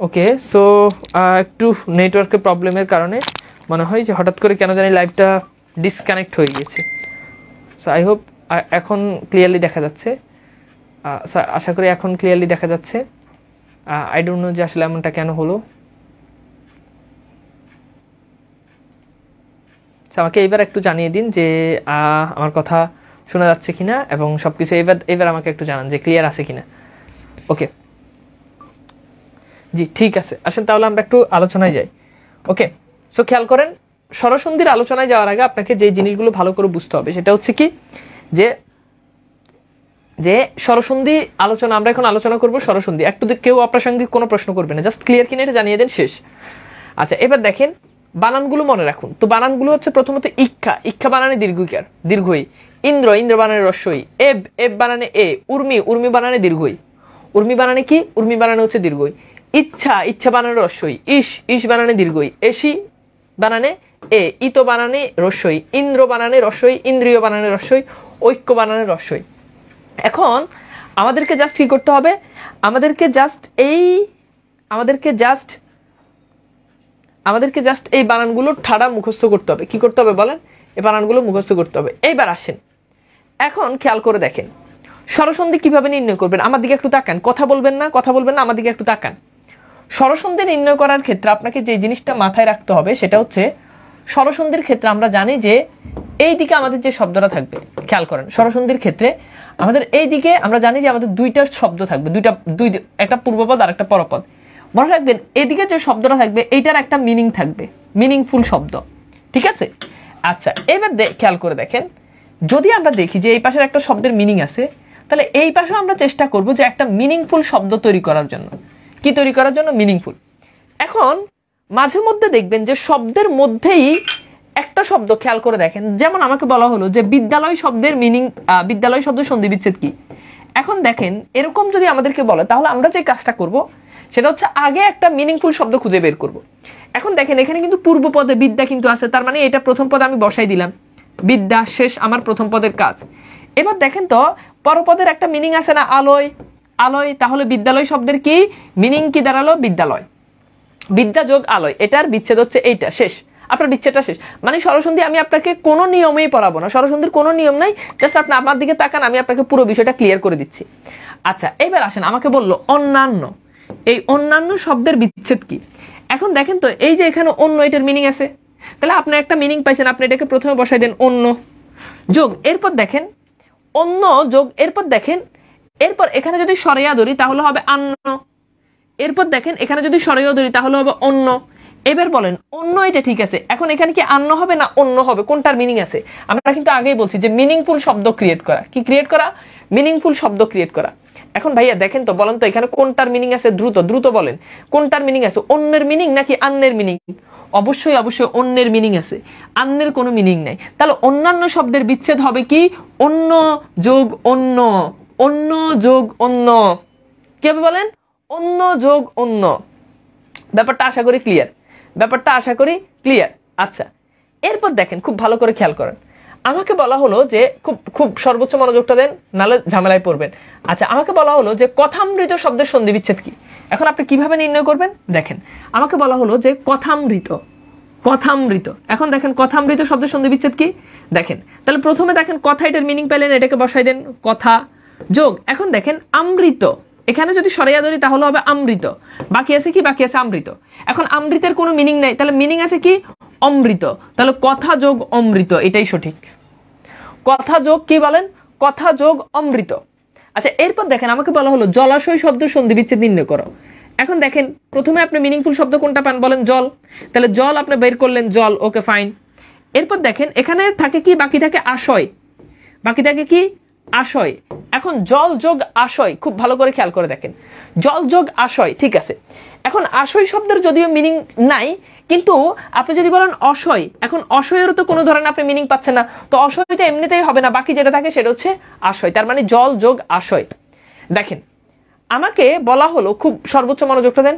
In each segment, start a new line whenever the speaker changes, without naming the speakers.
ওকে, so একটু নেটওয়ার্কের প্রবলেমের কারণে মনে হয় যে হঠাৎ করে কেন জানি লাইভটা ডিসকানেক্ট হয়ে গিয়েছে। সো আই হোপ এখন ক্লিয়ারলি দেখা যাচ্ছে। আশা করি এখন ক্লিয়ারলি দেখা যাচ্ছে। আই ডোন্ট নো যে আসলে এমনটা কেন হলো। আমাকে এবার একটু জানিয়ে দিন যে আমার কথা শোনা যাচ্ছে কিনা এবং সব কিছু এবার আমাকে একটু জানান যে ক্লিয়ার আছে কিনা। ওকে জি ঠিক আছে, আসেন তাহলে আমরা একটু আলোচনায় যাই। ওকে, সো খেয়াল করেন, স্বরসন্ধির আলোচনায় যাওয়ার আগে আপনাকে যে জিনিসগুলো ভালো করে বুঝতে হবে সেটা হচ্ছে কি যে যে স্বরসন্ধি আলোচনা, আমরা এখন আলোচনা করব স্বরসন্ধি। একটু কেউ অপ্রাসঙ্গিক কোনো প্রশ্ন করবে না, জাস্ট ক্লিয়ার কিনা এটা জানিয়ে দেন, শেষ। আচ্ছা, এবার দেখেন বানানগুলো মনে রাখুন। তো বানানগুলো হচ্ছে প্রথমত ইক্ষা, ইক্ষা বানানে দীর্ঘইকার, দীর্ঘই। ইন্দ্র, ইন্দ্র বানানে রস্যই। এব, এব বানানে এ। উর্মি, উর্মি বানানে দীর্ঘই। উর্মি বানানে কি? উর্মি বানানে হচ্ছে দীর্ঘই। ইচ্ছা, ইচ্ছা বানানে রস্যই। ইস, ইস বানানে দীর্ঘই। এসি বানানে এ। ইত বানানে রস্যই। ইন্দ্র বানানে রস্যই। ইন্দ্রিয় বানানে রস্যই। ঐক্য বানানে রস্যই। এখন আমাদেরকে জাস্ট কি করতে হবে? আমাদেরকে জাস্ট এই বানানগুলো ঠাড়া মুখস্থ করতে হবে। কি করতে হবে বলেন? এই বানানগুলো মুখস্থ করতে হবে। এইবার আসেন, এখন খেয়াল করে দেখেন স্বরসন্ধি কিভাবে নির্ণয় করবেন। আমার দিকে একটু তাকান, কথা বলবেন না, কথা বলবেন না, আমার দিকে একটু তাকান। স্বরসন্ধি নির্ণয় করার ক্ষেত্রে আপনাকে যে জিনিসটা মাথায় রাখতে হবে সেটা হচ্ছে, স্বরসন্ধির ক্ষেত্রে আমরা জানি যে এই দিকে আমাদের যে শব্দটা থাকবে, খেয়াল করেন স্বরসন্ধির ক্ষেত্রে আমাদের এই দিকে আমরা জানি যে আমাদের দুইটা শব্দ থাকবে, একটা পূর্বপদ আর একটা পরপদ। মনে রাখবেন এদিকে যে শব্দটা থাকবে এইটার একটা মিনিং থাকবে, মিনিংফুল শব্দ, ঠিক আছে? আচ্ছা, এবার খেয়াল করে দেখেন, যদি আমরা দেখি যে এই পাশের একটা শব্দের মিনিং আছে, তাহলে এই পাশেও আমরা চেষ্টা করব যে একটা মিনিংফুল শব্দ তৈরি করার জন্য। কি তৈরি করার জন্য? মিনিংফুল। এখন মাঝে মধ্যে দেখবেন যে শব্দের মধ্যেই একটা শব্দ, খেয়াল করে দেখেন, যেমন আমাকে বলা হলো যে বিদ্যালয় শব্দের মিনিং, বিদ্যালয় শব্দের সন্ধি বিচ্ছেদ কি। এখন দেখেন এরকম যদি আমাদেরকে বলে, তাহলে আমরা যে কাজটা করব সেটা হচ্ছে আগে একটা মিনিংফুল শব্দ খুঁজে বের করব। এখন দেখেন এখানে কিন্তু পূর্ব পদে বিদ্যা কিন্তু আছে, তার মানে এটা প্রথম পদে আমি বসাই দিলাম, বিদ্যা শেষ আমার প্রথম পদের কাজ। এবার দেখেন তো পরপদের একটা মিনিং আছে না, আলোয়, আলোয়, তাহলে বিদ্যালয় শব্দের কি মিনিং কি দাঁড়ালো? বিদ্যালয়। বিদ্যা যোগ আলোয়, এটার বিচ্ছেদ হচ্ছে এইটা, শেষ, আপনার বিচ্ছেদটা শেষ। মানে স্বরসন্ধি আমি আপনাকে কোনো নিয়মেই পড়াবো না, স্বরসন্ধির কোনো নিয়ম নাই, জাস্ট আপনি আমার দিকে তাকান, আমি আপনাকে পুরো বিষয়টা ক্লিয়ার করে দিচ্ছি। আচ্ছা, এবার আসেন, আমাকে বললো অন্যান্য, এই অন্যান্য শব্দের বিচ্ছেদ কি। এখন দেখেন তো এই যে এখানে অন্য, এটার মিনিং আছে, তাহলে আপনি একটা মিনিং পাইছেন, আপনি এটাকে প্রথমে বসাই দেন অন্য যোগ, এরপর দেখেন অন্য যোগ, এরপর দেখেন, এরপর এখানে যদি সরেয়া ধরি তাহলে হবে আন্ন, এরপর দেখেন এখানে যদি সরেয়া ধরি তাহলে হবে অন্য। এবার বলেন অন্য, এটা ঠিক আছে, এখন এখানে কি আন্ন হবে না অন্য হবে? কোনটার মিনিং আছে? আমরা কিন্তু আগেই বলছি যে মিনিংফুল শব্দ ক্রিয়েট করা। কি ক্রিয়েট করা? মিনিংফুল শব্দ ক্রিয়েট করা। এখন ভাইয়া দেখেন তো, বলেন তো এখানে কোনটার মিনিং আছে? দ্রুত দ্রুত বলেন, কোনটার মিনিং আছে? অন্যের মিনিং নাকি আন্নের মিনিং? অবশ্যই অবশ্যই অন্যের মিনিং আছে, আন্নের কোনো মিনিং নাই। তাহলে অন্যান্য শব্দের বিচ্ছেদ হবে কি? অন্য যোগ অন্য, অন্য যোগ অন্য। কি হবে বলেন? অন্য যোগ অন্য। ব্যাপারটা আশা করি ক্লিয়ার, ব্যাপারটা আশা করি ক্লিয়ার। আচ্ছা, এরপর দেখেন খুব ভালো করে খেয়াল করেন, আমাকে বলা হলো যে খুব খুব সর্বোচ্চ মনোযোগটা দেন, নাহলে ঝামেলায় পড়বেন। আচ্ছা, আমাকে বলা হলো যে কথামৃত শব্দের সন্ধি বিচ্ছেদ কি। এখন আপনি কিভাবে নির্ণয় করবেন? দেখেন আমাকে বলা হলো যে কথামৃত, কথামৃত। এখন দেখেন কথামৃত শব্দের সন্ধি বিচ্ছেদ কি দেখেন, তাহলে প্রথমে দেখেন কথা, এটার মিনিং পেলেন, এটাকে বসাই দেন কথা যোগ। এখন দেখেন আমৃত, এখানে যদি সরাইয়া ধরি তাহলে হবে আমৃত, বাকি আছে কি? বাকি আছে আমৃত। এখন আমৃতের কোনো মিনিং নাই, তাহলে মিনিং আছে কি? অমৃত, তাহলে কথা যোগ অমৃত, এটাই সঠিক। কথা যোগ কি বলেন? কথা যোগ অমৃত। আচ্ছা, এরপর দেখেন আমাকে বলা হলো জলাশয় শব্দের সন্ধি বিচ্ছেদ নির্ণয় করো। এখন দেখেন প্রথমে আপনি মিনিংফুল শব্দ কোনটা পান বলেন? জল, তাহলে জল আপনি বের করলেন, জল, ওকে ফাইন। এরপর দেখেন এখানে থাকে কি? বাকি থাকে আশয়, বাকি থাকে কি? আশয়। এখন জল যোগ আশয়, খুব ভালো করে খেয়াল করে দেখেন, জল যোগ আশয়, ঠিক আছে। এখন আশয় শব্দের যদিও মিনিং নাই, কিন্তু আপনি যদি বলেন অশয়, এখন অশয়েরও তো কোনো ধরনের আপনি মিনিং পাচ্ছেন না, তো অশয়টা এমনিতেই হবে না, বাকি যেটা থাকে সেটা হচ্ছে আশয়, তার মানে জল যোগ আশয়। দেখেন আমাকে বলা হলো, খুব সর্বোচ্চ মনোযোগটা দেন,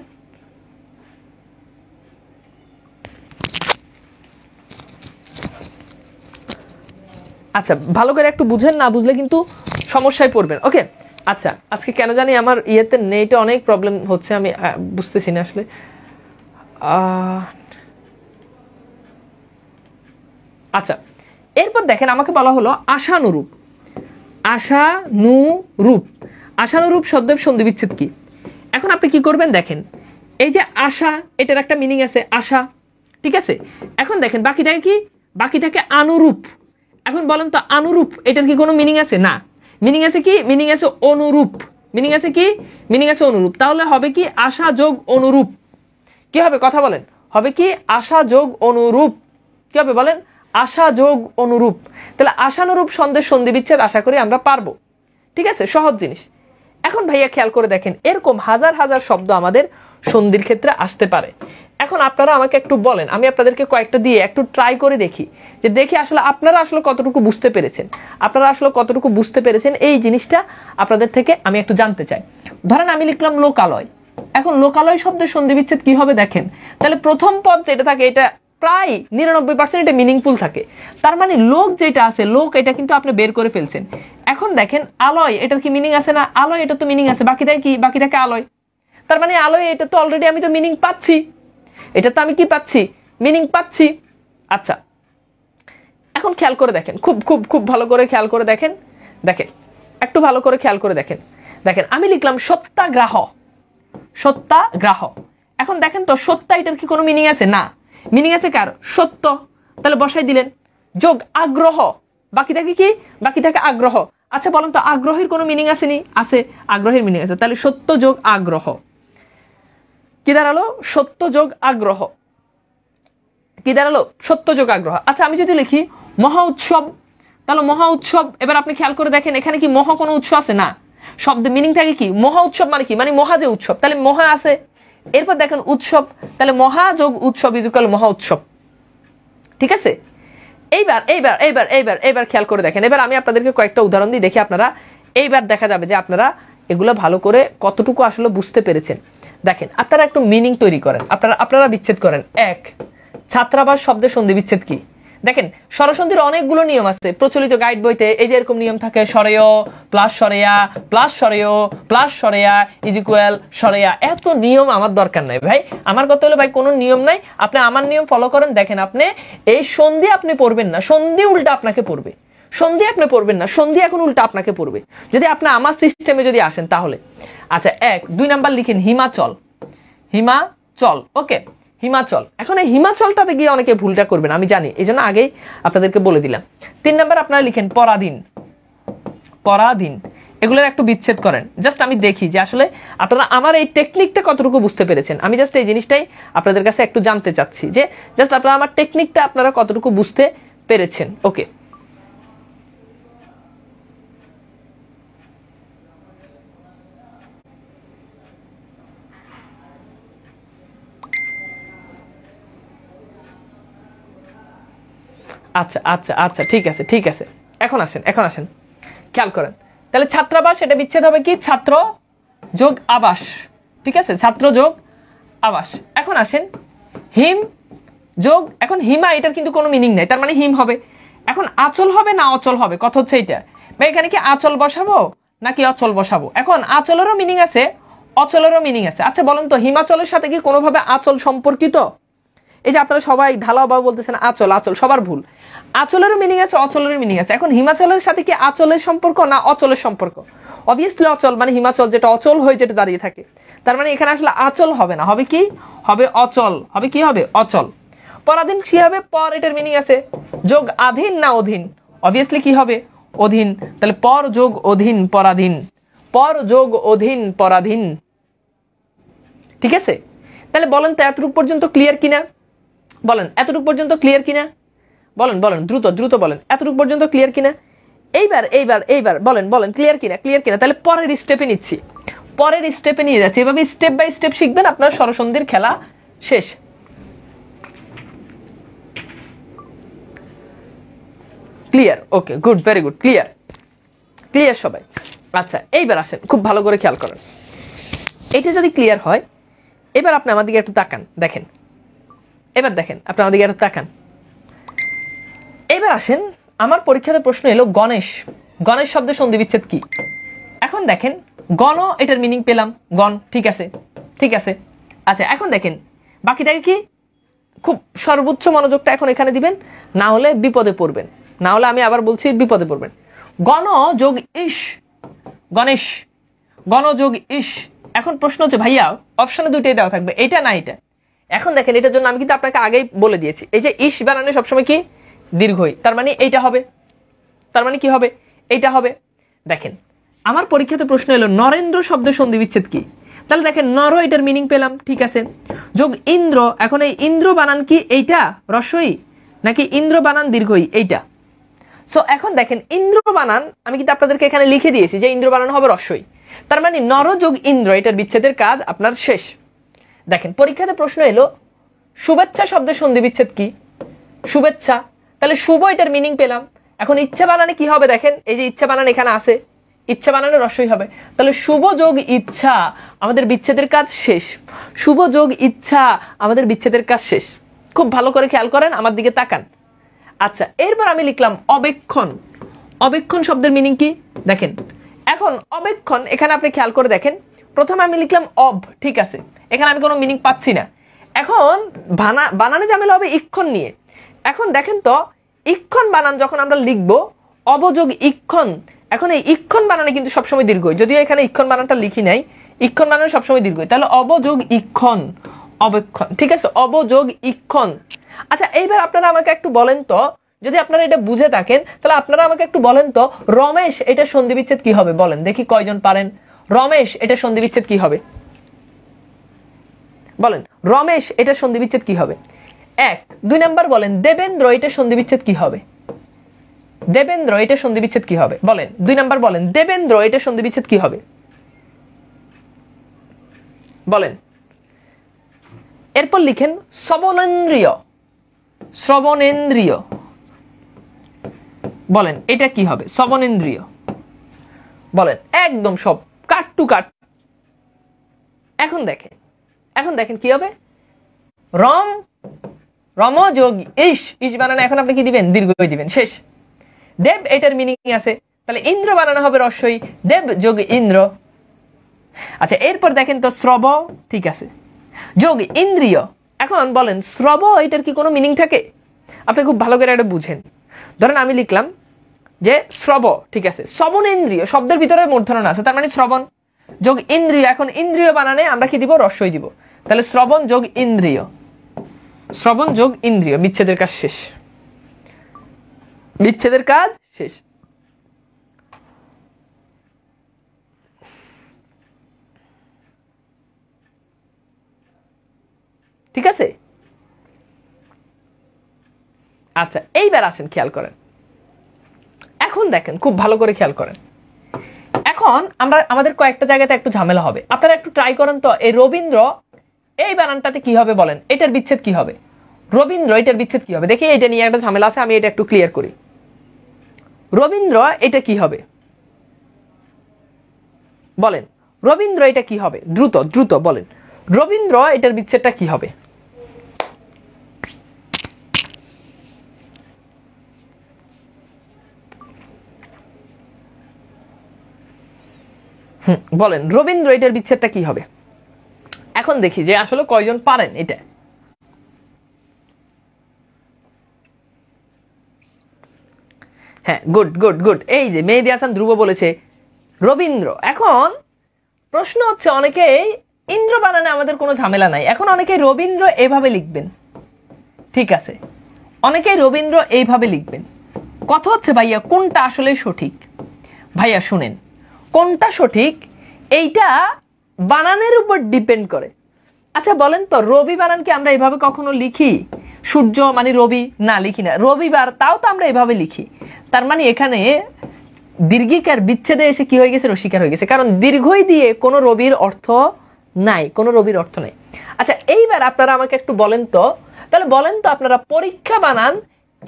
আচ্ছা ভালো করে একটু বুঝেন, না বুঝলে কিন্তু সমস্যায় পড়বেন। ওকে, আচ্ছা, আজকে কেন জানি আমার ইয়েতে নেটে অনেক প্রবলেম হচ্ছে, আমি বুঝতেছি না আসলে। আচ্ছা, এরপর দেখেন আমাকে বলা হলো আশানুরূপ। আশানুরূপ, আশানুরূপ শব্দের সন্ধি বিচ্ছেদ কি? এখন আপনি কি করবেন দেখেন, এই যে আশা, এটার একটা মিনিং আছে আশা, ঠিক আছে। এখন দেখেন বাকি থাকে কি, বাকি থাকে অনুরূপ। এখন বলেন তো অনুরূপ এটার কি কোনো মিনিং আছে? না। মিনিং আছে কি? মিনিং আছে অনুরূপ। মিনিং আছে কি? মিনিং আছে অনুরূপ। তাহলে হবে কি আশা যোগ অনুরূপ। কি হবে কথা বলেন? হবে কি আশা যোগ অনুরূপ। কি হবে বলেন? আশা যোগ অনুরূপ। তাহলে আশানুরূপ সন্ধির সন্ধি বিচ্ছেদ আশা করি আমরা পারবো, ঠিক আছে, সহজ জিনিস। এখন ভাইয়া খেয়াল করে দেখেন, এরকম হাজার হাজার শব্দ আমাদের সন্ধির ক্ষেত্রে আসতে পারে। এখন আপনারা আমাকে একটু বলেন, আমি আপনাদেরকে কয়েকটা দিয়ে একটু ট্রাই করে দেখি, যে দেখি আসলে আপনারা আসলে কতটুকু বুঝতে পেরেছেন। আপনারা আসলে কতটুকু বুঝতে পেরেছেন এই জিনিসটা আপনাদের থেকে আমি একটু জানতে চাই। ধরেন আমি লিখলাম লোকালয়। এখন লোকালয় শব্দের সন্ধি বিচ্ছেদ কি হবে দেখেন। তাহলে প্রথম পদ যেটা থাকে এটা প্রায় 99% এটা মিনিংফুল থাকে। তার মানে লোক যেটা আছে, লোক এটা কিন্তু আপনি বের করে ফেলছেন। এখন দেখেন আলয়, এটার কি মিনিং আছে না? আলয়, এটা তো মিনিং আছে। বাকিটাই কি? বাকি থাকে আলয়। তার মানে আলয়, এটা তো অলরেডি আমি তো মিনিং পাচ্ছি। এটা তো আমি কি পাচ্ছি? মিনিং পাচ্ছি। আচ্ছা, এখন খেয়াল করে দেখেন, খুব খুব খুব ভালো করে খেয়াল করে দেখেন। দেখেন একটু ভালো করে খেয়াল করে দেখেন। দেখেন আমি লিখলাম সত্যাগ্রাহ। সত্যাগ্রাহ। এখন দেখেন তো সত্য, এটার কি কোনো মিনিং আছে? না। মিনিং আছে কার? সত্য। তাহলে বসাই দিলেন। যোগ আগ্রহ, বাকি থাকে কি? বাকি থাকে আগ্রহ। আচ্ছা বলেন তো আগ্রহের কোনো মিনিং আছে নি? আছে, আগ্রহের মিনিং আছে। তাহলে সত্য যোগ আগ্রহ কি দাঁড়ালো? সত্য যোগ আগ্রহ কি দাঁড়ালো? সত্য যোগ আগ্রহ। আচ্ছা আমি যদি লিখি মহা উৎসব, তাহলে মহা উৎসব। এবার আপনি খেয়াল করে দেখেন, এখানে কি মহা কোনো উৎস আছে? না। শব্দ মিনিং থাকে কি? মহা উৎসব মানে কি? মানে মহা যে উৎসব, তাহলে মহা আছে। এরপর দেখেন উৎসব, তাহলে মহা যোগ উৎসব ইজুকাল মহা উৎসব, ঠিক আছে। এইবার এইবার এইবার এইবার এইবার খেয়াল করে দেখেন। এবার আমি আপনাদেরকে কয়েকটা উদাহরণ দিই, দেখি আপনারা এইবার দেখা যাবে যে আপনারা এগুলো ভালো করে কতটুকু আসলে বুঝতে পেরেছেন। দেখেন আপনারা একটু মিনিং তৈরি করেন, আপনারা বিচ্ছেদ করেন। এক, ছাত্রাবাস শব্দের সন্ধি বিচ্ছেদ কি? দেখেন স্বরসন্ধির অনেকগুলো নিয়ম আছে প্রচলিত গাইড বইতে। এই যে এরকম নিয়ম থাকে, সরেয় প্লাস সরেয়া প্লাস সরেয় প্লাস সরেয়া ইজ ইকুয়াল সরেয়া। এত নিয়ম আমার দরকার নাই ভাই। আমার কথা হলো ভাই কোনো নিয়ম নাই, আপনি আমার নিয়ম ফলো করেন। দেখেন আপনি এই সন্ধি আপনি পড়বেন না, সন্ধি উল্টা আপনাকে পড়বে। সন্ধি আপনি পড়বেন না, সন্ধি এখন উল্টা আপনাকে পড়বে যদি আপনি আমার সিস্টেমে যদি আসেন তাহলে। আচ্ছা এক, 2 নাম্বার লিখেন হিমাচল। হিমাচল, ওকে, হিমাচল। এখন এই হিমাচলটাতে গিয়ে অনেকে ভুলটা করবেন আমি জানি, এই জন্য আগেই আপনাদেরকে বলে দিলাম। 3 নাম্বার আপনারা লিখেন পরাধীন। পরাধীন, এগুলোর একটু বিচ্ছেদ করেন। জাস্ট আমি দেখি যে আসলে আপনারা আমার এই টেকনিকটা কতটুকু বুঝতে পেরেছেন। আমি জাস্ট এই জিনিসটাই আপনাদের কাছে একটু জানতে চাচ্ছি, যে জাস্ট আপনারা আমার টেকনিকটা আপনারা কতটুকু বুঝতে পেরেছেন। ওকে, আচ্ছা আচ্ছা আচ্ছা, ঠিক আছে ঠিক আছে। এখন আসেন, এখন আসেন, খেয়াল করেন। তাহলে ছাত্রাবাস এটা বিচ্ছেদ হবে কি? ছাত্র যোগ আবাস, ঠিক আছে, ছাত্র যোগ আবাস। এখন আসেন হিম যোগ, এখন হিমা এটার কিন্তু কোনো মিনিং নাই, তার মানে হিম হবে। এখন আচল হবে না অচল হবে, কথা হচ্ছে এইটা ভাই। এখানে কি আচল বসাবো নাকি অচল বসাবো? এখন আচলেরও মিনিং আছে, অচলেরও মিনিং আছে। আচ্ছা বলেন তো হিমাচলের সাথে কি কোনোভাবে আচল সম্পর্কিত? এই যে আপনারা সবাই ঢালাও বা বলতেছেন আচল আচল, সবার ভুল। আচলেরও মিনিং আছে, অচলের মিনিং আছে। এখন হিমাচলের সাথে কি আচলের সম্পর্ক না অচলের সম্পর্ক? অবভিয়াসলি অচল, মানে হিমাচল যেটা অচল হয়ে যেটা দাঁড়িয়ে থাকে, তার মানে এখানে আসলে আচল হবে না, হবে কি? হবে অচল। হবে কি? হবে অচল। পরাধীন কি হবে? পর এটার মিনিং আছে, যোগ আধীন না অধীন? অবভিয়াসলি কি হবে? অধীন। তাহলে পর যোগ অধীন পরাধীন, পর যোগ অধীন পরাধীন, ঠিক আছে। তাহলে বলেন তো এতটুকু পর্যন্ত ক্লিয়ার কিনা? বলেন এতটুকু পর্যন্ত ক্লিয়ার কিনা? বলেন বলেন, দ্রুত দ্রুত বলেন, এতটুকু পর্যন্ত ক্লিয়ার কিনা? এইবার এইবার এইবার বলেন বলেন, ক্লিয়ার কিনা? ক্লিয়ার কিনা? তাহলে পরের স্টেপে নিচ্ছি, পরের স্টেপে নিয়ে যাচ্ছি। এভাবে স্টেপ বাই স্টেপ শিখবেন, আপনার স্বরসন্ধির খেলা শেষ। Clear? Okay, good, very good, clear clear সবাই। আচ্ছা এইবার আসেন, খুব ভালো করে খেয়াল করেন। এটা যদি ক্লিয়ার হয়, এবার আপনি আমার দিকে একটু তাকান, দেখেন। এবার দেখেন আপনি আমার দিকে একটু তাকান। এবার আসেন, আমার পরীক্ষাতে প্রশ্ন এলো গণেশ। গণেশ শব্দের সন্ধি বিচ্ছেদ কি? এখন এখন দেখেন গণ, এটার মিনিং পেলাম গণ, ঠিক আছে ঠিক আছে। আচ্ছা এখন দেখেন বাকি থাকে কি, খুব সর্বোচ্চ মনোযোগটা এখন এখানে দিবেন, না হলে বিপদে পড়বেন, না হলে আমি আবার বলছি বিপদে পড়বেন। গণ যোগ ইস, গণেশ, গণ যোগ ইস। এখন প্রশ্ন হচ্ছে ভাইয়া অপশনে দুইটাই দেওয়া থাকবে, এটা না এটা। এখন দেখেন এটার জন্য আমি কিন্তু আপনাকে আগেই বলে দিয়েছি, এই যে ইস বানানে সবসময় কি দীর্ঘই, তার মানে এইটা হবে, তার মানে কি হবে, এইটা হবে। দেখেন আমার পরীক্ষাতে প্রশ্ন এলো নরেন্দ্র শব্দ সন্ধি বিচ্ছেদ কি, তাহলে দেখেন নর, এটার মিনিং পেলাম, ঠিক আছে। যোগ ইন্দ্র, এখন এই ইন্দ্র বানান কি এইটা রস্বই নাকি ইন্দ্র বানান দীর্ঘই, এইটা। সো এখন দেখেন ইন্দ্র বানান আমি কিন্তু আপনাদেরকে এখানে লিখে দিয়েছি যে ইন্দ্র বানান হবে রস্বই, তার মানে নর যোগ ইন্দ্র, এটার বিচ্ছেদের কাজ আপনার শেষ। দেখেন পরীক্ষাতে প্রশ্ন এলো শুভেচ্ছা শব্দের সন্ধি বিচ্ছেদ কি, শুভেচ্ছা, তাহলে শুভ, এটার মিনিং পেলাম। এখন ইচ্ছা বানানে কি হবে, দেখেন এই যে ইচ্ছা বানান এখানে আছে, ইচ্ছা বানানে রস্বই হবে, তাহলে শুভ যোগ ইচ্ছা, আমাদের বিচ্ছেদের কাজ শেষ। শুভ যোগ ইচ্ছা, আমাদের বিচ্ছেদের কাজ শেষ। খুব ভালো করে খেয়াল করেন, আমার দিকে তাকান। আচ্ছা এরপর আমি লিখলাম অবেক্ষণ, অবেক্ষণ শব্দের মিনিং কি দেখেন। এখন অবেক্ষণ এখানে আপনি খেয়াল করে দেখেন, প্রথমে আমি লিখলাম অব, ঠিক আছে, এখানে আমি কোনো মিনিং পাচ্ছি না। এখন বানানে ঝামেলা হবে ইক্ষণ নিয়ে। এখন দেখেন তো ইক্ষণ বানান যখন আমরা লিখবো অবযোগ ইক্ষণ, এখন এই ইক্ষণ বানানে কিন্তু সবসময় দীর্ঘই, যদিও এখানে ইক্ষণ বানানটা লিখি নাই, ইক্ষণ বানানে সবসময় দীর্ঘই, তাহলে অবযোগ ইক্ষণ, অবেক্ষণ, ঠিক আছে, অবযোগ ইক্ষণ। আচ্ছা এইবার আপনারা আমাকে একটু বলেন তো, যদি আপনারা এটা বুঝে থাকেন তাহলে আপনারা আমাকে একটু বলেন তো রমেশ এটা সন্ধি বিচ্ছেদ কি হবে, বলেন দেখি কয়জন পারেন। রমেশ এটা সন্ধি বিচ্ছেদ কি হবে, বলেন রমেশ এটা সন্ধি বিচ্ছেদ কি হবে। 1 2 নাম্বার বলেন দেবেন্দ্র এটা সন্ধি বিচ্ছেদ কি হবে, দেবেন্দ্র এটা সন্ধি বিচ্ছেদ কি হবে বলেন। 2 নাম্বার বলেন দেবেন্দ্র এটা সন্ধি বিচ্ছেদ কি হবে বলেন। এরপর লিখেন শ্রবণেন্দ্রিয়, শ্রবণেন্দ্রিয়, বলেন এটা কি হবে, শ্রবণেন্দ্রিয় বলেন, একদম সব কাট টু কাট। এখন দেখেন, এখন দেখেন কি হবে, রম, রম যোগ ইস, ইস বানানো এখন আপনি কি দিবেন, দীর্ঘই দিবেন, শেষ। দেব এটার মিনিং আছে, তাহলে ইন্দ্র বানানো হবে রস্বই, দেব যোগ ইন্দ্র। আচ্ছা এরপর দেখেন তো শ্রব, ঠিক আছে, যোগ ইন্দ্রিয়। এখন বলেন শ্রব এটার কি কোনো মিনিং থাকে, আপনি খুব ভালো করে এটা বুঝেন। ধরেন আমি লিখলাম যে শ্রব, ঠিক আছে, শ্রবণেন্দ্রিয় শব্দের ভিতরে মূর্ধন্য আছে, তার মানে শ্রবণ যোগ ইন্দ্রিয়। এখন ইন্দ্রিয় বানানে আমরা কি দিব, রস্বই দিব, তাহলে শ্রবণ যোগ ইন্দ্রিয়, শ্রবণ যোগ ইন্দ্রিয়, বিচ্ছেদের কাজ শেষ, বিচ্ছেদের কাজ শেষ। ঠিক আছে। আচ্ছা এইবার আসেন খেয়াল করেন, এখন দেখেন খুব ভালো করে খেয়াল করেন। এখন আমরা আমাদের কয়েকটা জায়গাতে একটু ঝামেলা হবে, আপনারা একটু ট্রাই করেন তো। এই রবীন্দ্র এই বানানটাতে কি হবে বলেন, এটার বিচ্ছেদ কি হবে, রবীন্দ্র এটার বিচ্ছেদ কি হবে, দেখি এটা নিয়ে একটা ঝামেলা আছে, আমি এটা একটু ক্লিয়ার করি। রবীন্দ্র এটা কি হবে বলেন, রবীন্দ্র এটা কি হবে, দ্রুত দ্রুত বলেন, রবীন্দ্র এটার বিচ্ছেদটা কি হবে। বলেন রবীন্দ্র এটার বিচ্ছেদটা কি হবে। এখন দেখি যে আসলে কয়জন পারেন এটা। হ্যাঁ গুড গুড গুড, এই যে মেহেদী হাসান ধ্রুব বলেছে রবীন্দ্র। এখন প্রশ্ন হচ্ছে অনেকেই ইন্দ্র বানানে আমাদের কোনো ঝামেলা নাই, এখন অনেকেই রবীন্দ্র এইভাবে লিখবেন, ঠিক আছে, অনেকেই রবীন্দ্র এইভাবে লিখবেন। কথা হচ্ছে ভাইয়া কোনটা আসলে সঠিক, ভাইয়া শুনেন কোনটা সঠিক এইটা বানানের উপর ডিপেন্ড করে। আচ্ছা বলেন তো রবি বানান কি আমরা এভাবে কখনো লিখি, সূর্য মানে রবি, না লিখি না, রবিবার তাও তো আমরা এভাবে লিখি, তার মানে এখানে দীর্ঘিকার বিচ্ছেদে এসে কি হয়ে গেছে, রসিকার হয়ে গেছে, কারণ দীর্ঘই দিয়ে কোনো রবির অর্থ নাই, কোনো রবির অর্থ নাই। আচ্ছা এইবার আপনারা আমাকে একটু বলেন তো, তাহলে বলেন তো আপনারা পরীক্ষা বানান,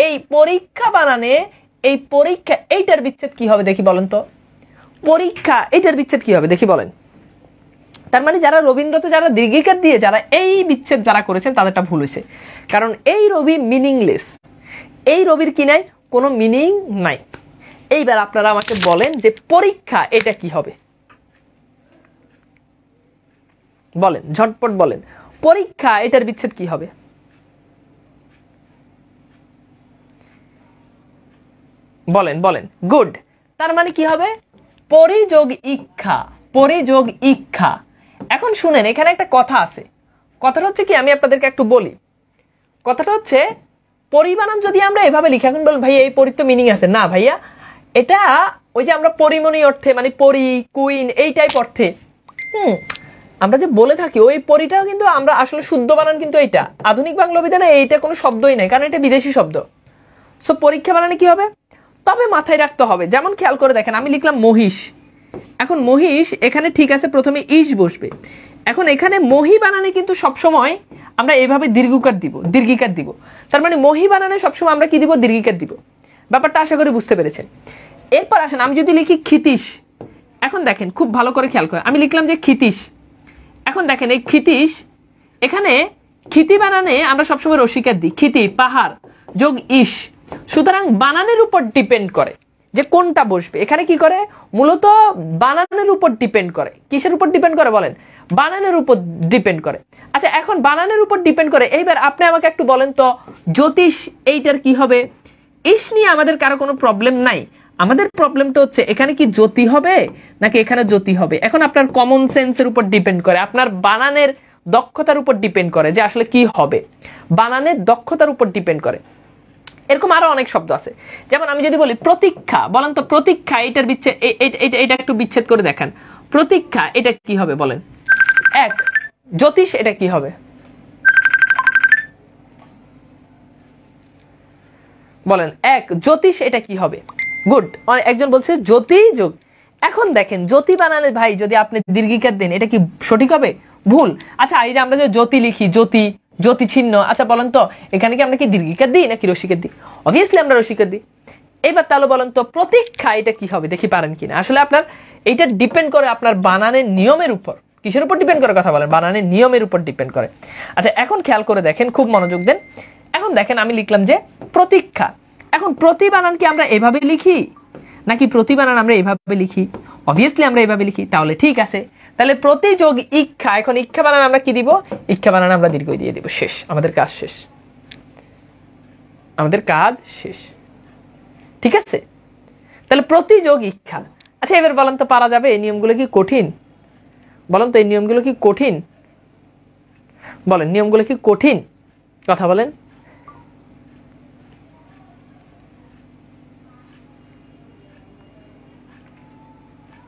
এই পরীক্ষা বানানে এই পরীক্ষা এইটার বিচ্ছেদ কি হবে দেখি বলেন তো, পরীক্ষা এইটার বিচ্ছেদ কি হবে দেখি বলেন। তার মানে যারা রবীন্দ্রতে যারা দীর্ঘিকার দিয়ে যারা এই বিচ্ছেদ যারা করেছেন তাদেরটা ভুল হয়েছে, কারণ এই রবি মিনিংলেস, এই রবির কি নাই, কোনো মিনিং নাই। এইবার আপনারা আমাকে বলেন যে পরীক্ষা এটা কি হবে, বলেন, ঝটপট বলেন। পরীক্ষা এটার বিচ্ছেদ কি হবে? বলেন বলেন। গুড। তার মানে কি হবে? পরিযোগ ইচ্ছা, পরিযোগ ইচ্ছা। এখন শুনেন, এখানে একটা কথা আছে। কথাটা হচ্ছে কি, আমি আপনাদেরকে একটু বলি। কথাটা হচ্ছে পরিবানান যদি আমরা এভাবে লিখি, এখন বলেন ভাইয়া এই পরির তো মিনিং আছে না ভাইয়া, এটা ওই যে আমরা পরিমণি অর্থে, মানে পরি, কুইন, এই টাইপ অর্থে আমরা যে বলে থাকি, ওই পরিটাও কিন্তু আমরা আসলে শুদ্ধ বানান কিন্তু এইটা। আধুনিক বাংলা অভিধানে এইটা কোনো শব্দই নাই, কারণ এটা বিদেশি শব্দ। সো পরীক্ষা বানানে কি হবে? তবে মাথায় রাখতে হবে, যেমন খেয়াল করে দেখেন, আমি লিখলাম মহিষ। এখন মহিষ, এখানে ঠিক আছে প্রথমে ইস বসবে। এখন এখানে মহি বানানে কিন্তু সবসময় আমরা এভাবে দীর্ঘিকার দিব, দীর্ঘিকার দিব। তার মানে মহি বানানে সবসময় আমরা কি দিব? দীর্ঘিকার দিব। ব্যাপারটা আশা করি বুঝতে পেরেছেন। এরপর আসেন, আমি যদি লিখি ক্ষিতীশ, এখন দেখেন খুব ভালো করে খেয়াল করে, আমি লিখলাম যে ক্ষিতীশ। এখন দেখেন এই ক্ষিতীশ, এখানে ক্ষিতি বানানে আমরা সবসময় রসিকার দিই, ক্ষিতি, পাহাড় যোগ ইস। সুতরাং বানানের উপর ডিপেন্ড করে যে কোনটা বসবে। এখানে কি করে? মূলত বানানের উপর ডিপেন্ড করে। কিসের উপর ডিপেন্ড করে বলেন? বানানের উপর ডিপেন্ড করে। আচ্ছা, এখন বানানের উপর ডিপেন্ড করে, এইবার আপনি আমাকে একটু বলেন তো, জ্যোতিষ এইটার কি হবে? ইস নিয়ে আমাদের কারো কোনো প্রবলেম নাই। আমাদের প্রবলেমটা হচ্ছে এখানে কি জ্যোতি হবে নাকি এখানে জ্যোতি হবে। এখন আপনার কমন সেন্সের উপর ডিপেন্ড করে, আপনার বানানের দক্ষতার উপর ডিপেন্ড করে যে আসলে কি হবে। বানানের দক্ষতার উপর ডিপেন্ড করে। এরকম আরো অনেক শব্দ আছে, যেমন আমি যদি বলি প্রতীক্ষা, বলেন তো প্রতীক্ষা এটার বিচ্ছেদ, এটা একটু বিচ্ছেদ করে দেখান। প্রতীক্ষা এটা কি হবে বলেন? এক। জ্যোতিষ এটা কি হবে বলেন? এক। জ্যোতিষ এটা কি হবে? গুড। একজন বলছে জ্যোতি যোগ। এখন দেখেন জ্যোতি বানালে ভাই যদি আপনি দীর্ঘিকার দেন, এটা কি সঠিক হবে? ভুল। আচ্ছা, এই যে আমরা যে জ্যোতি লিখি, জ্যোতি, জ্যোতি চিহ্ন, আচ্ছা বলেন তো এখানে কি আমরা কি দীর্ঘিকার দিই নাকি রসিকার দিই? অবভিয়াসলি আমরা রসিকার দিই। এবার তাহলে বলেন তো প্রতীক্ষা এটা কি হবে, দেখি পারেন কিনা। আসলে আপনার এইটা ডিপেন্ড করে আপনার বানানের নিয়মের উপর। কিসের উপর ডিপেন্ড করে কথা বলেন? বানানের নিয়মের উপর ডিপেন্ড করে। আচ্ছা, এখন খেয়াল করে দেখেন, খুব মনোযোগ দেন। এখন দেখেন আমি লিখলাম যে প্রতীক্ষা। এখন প্রতি বানান কি আমরা এভাবে লিখি নাকি প্রতি বানান আমরা এভাবে লিখি? অবভিয়াসলি আমরা এভাবে লিখি। তাহলে ঠিক আছে, তাহলে প্রতিযোগ ইচ্ছা। এখন ইচ্ছা বানান আমরা কি দিব? ইচ্ছা বানান আমরা দীর্ঘ দিয়ে দিব। শেষ, আমাদের কাজ শেষ, আমাদের কাজ শেষ। ঠিক আছে, তাহলে প্রতিযোগ ইচ্ছা। আচ্ছা, এবার বলেন তো পারা যাবে? এই নিয়মগুলো কি কঠিন? বলেন তো এই নিয়মগুলো কি কঠিন? বলেন, নিয়মগুলো কি কঠিন? কথা বলেন।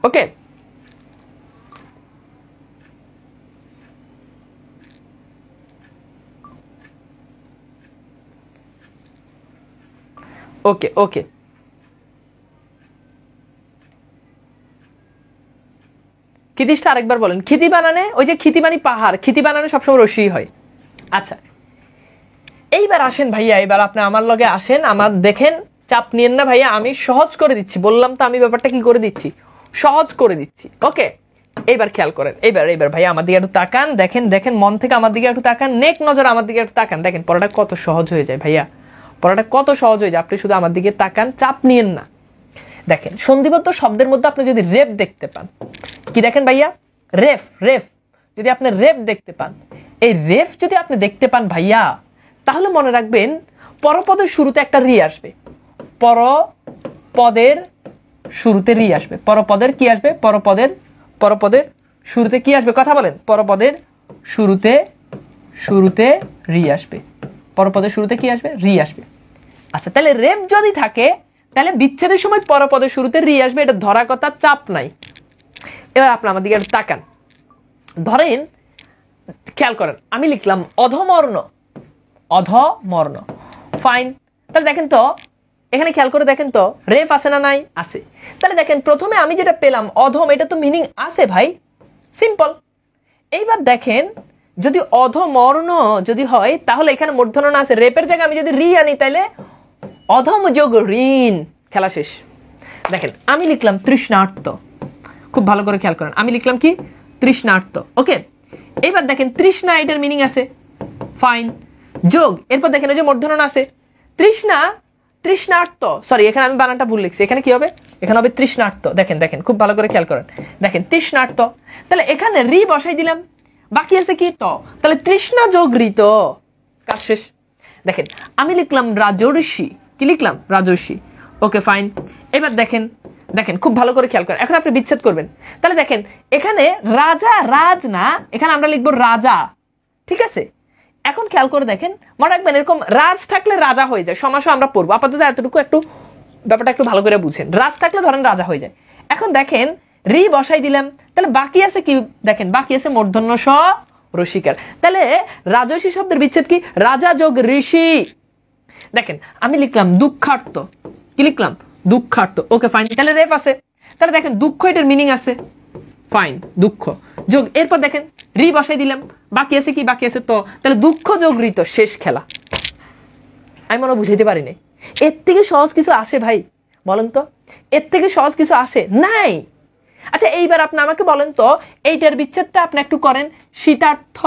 ওকে, ওকে, ওকে। ক্ষিতীশটা আরেকবার বলেন। ক্ষিতি বানানে, ওই যে ক্ষিতি মানে পাহাড়, ক্ষিতি বানানে সবসময় রসি হয়। আচ্ছা, এইবার আসেন ভাইয়া, এবার আপনি আমার লগে আসেন, আমার দেখেন, চাপ নিয়েন না ভাইয়া, আমি সহজ করে দিচ্ছি। বললাম তো আমি ব্যাপারটা কি করে দিচ্ছি, সহজ করে দিচ্ছি। ওকে, এইবার খেয়াল করেন। এইবার ভাইয়া আমার দিকে একটু তাকান, দেখেন দেখেন মন থেকে আমার দিকে একটু তাকান, নেক নজর আমার দিকে একটু তাকান। দেখেন পড়াটা কত সহজ হয়ে যায় ভাইয়া, পড়াটা কত সহজ হয়ে যায়। আপনি শুধু আমার দিকে তাকান, চাপ নিয়েন না। দেখেন সন্ধিবদ্ধ শব্দের মধ্যে আপনি যদি রেফ দেখতে পান, কি দেখেন ভাইয়া? রেফ। রেফ যদি আপনি রেফ দেখতে পান, এই রেফ যদি আপনি দেখতে পান ভাইয়া, তাহলে মনে রাখবেন পরপদের শুরুতে একটা রি আসবে। পরপদের শুরুতে রি আসবে। পরপদের কি আসবে? পরপদের শুরুতে কি আসবে? কথা বলেন। পরপদের শুরুতে রি আসবে। পরপদের শুরুতে কি আসবে? রি আসবে। আচ্ছা, তাহলে রেফ যদি থাকে তাহলে বিচ্ছেদের সময় পরপদের শুরুতে রি আসবে, এটা ধরা কথা, চাপ নাই। এবার আপনি আমার দিকে তাকান, ধরেন খেয়াল করেন আমি লিখলাম অধমর্ণ। অধমর্ণ, ফাইন। তাহলে দেখেন তো এখানে খেয়াল করে দেখেন তো রেফ আছে না নাই? আছে। তাহলে দেখেন প্রথমে আমি যেটা পেলাম অধম, এটা তো মিনিং আছে ভাই, সিম্পল। এইবার দেখেন যদি অধমর্ণ যদি হয় তাহলে এখানে মূর্ধন্য আছে, রেপের জায়গায় আমি যদি রি আনি তাহলে অধম যোগ ঋণ, খেলা শেষ। দেখেন আমি লিখলাম তৃষ্ণার্ত। খুব ভালো করে খেয়াল করেন, আমি লিখলাম কি? তৃষ্ণার্ত। ওকে, এইবার দেখেন তৃষ্ণা এটার মিনিং আছে, ফাইন। যোগ, এরপর দেখেন ওই যে মূর্ধন্য আছে, তৃষ্ণা, তৃষ্ণার্ত। সরি, এখানে আমি বানানটা ভুল লিখছি। এখানে কি হবে? এখানে হবে তৃষ্ণার্ত। দেখেন দেখেন খুব ভালো করে খেয়াল করেন, দেখেন তৃষ্ণার্ত। তাহলে এখানে রি বসাই দিলাম, বাকি আছে কি ত, তাহলে তৃষ্ণা যোগ ঋত, কাজ শেষ। দেখেন আমি লিখলাম রাজর্ষি, কি লিখলাম রাজর্ষি, ওকে ফাইন। এবার দেখেন দেখেন খুব ভালো করে খেয়াল করেন, এখন আপনি বিচ্ছেদ করবেন, তাহলে দেখেন এখানে রাজা রাজ না, এখানে আমরা লিখবো রাজা, ঠিক আছে। এখন খেয়াল করে দেখেন, মনে রাখবেন এরকম রাজ থাকলে রাজা হয়ে যায়, সমাসও আমরা পড়বো, আপাতত এতটুকু একটু ব্যাপারটা একটু ভালো করে বুঝেন। রাজ থাকলে ধরেন রাজা হয়ে যায়। এখন দেখেন রি বসাই দিলাম, তাহলে বাকি আছে কি, দেখেন বাকি আছে মূর্ধন্য স রসিকার, তাহলে রাজস্বী শব্দের বিচ্ছেদ কি, রাজা যোগ ঋষি। দেখেন আমি লিখলাম দুঃখার্ত, কি লিখলাম দুঃখার্ত, ওকে ফাইন, তাহলে রেফ আছে, তাহলে দেখেন দুঃখ এটার মিনিং আছে, ফাইন দুঃখ যোগ, এরপর দেখেন রি বসাই দিলাম, বাকি আছে কি, বাকি আছে তো, তাহলে দুঃখ যোগ ঋত, শেষ খেলা। আমি মনে বুঝাইতে পারি নাই, এর থেকে সহজ কিছু আসে ভাই বলেন তো, এর থেকে সহজ কিছু আসে নাই। আচ্ছা এইবার আপনি আমাকে বলেন তো, এইটার বিচ্ছেদটা আপনি একটু করেন, শীতার্থ,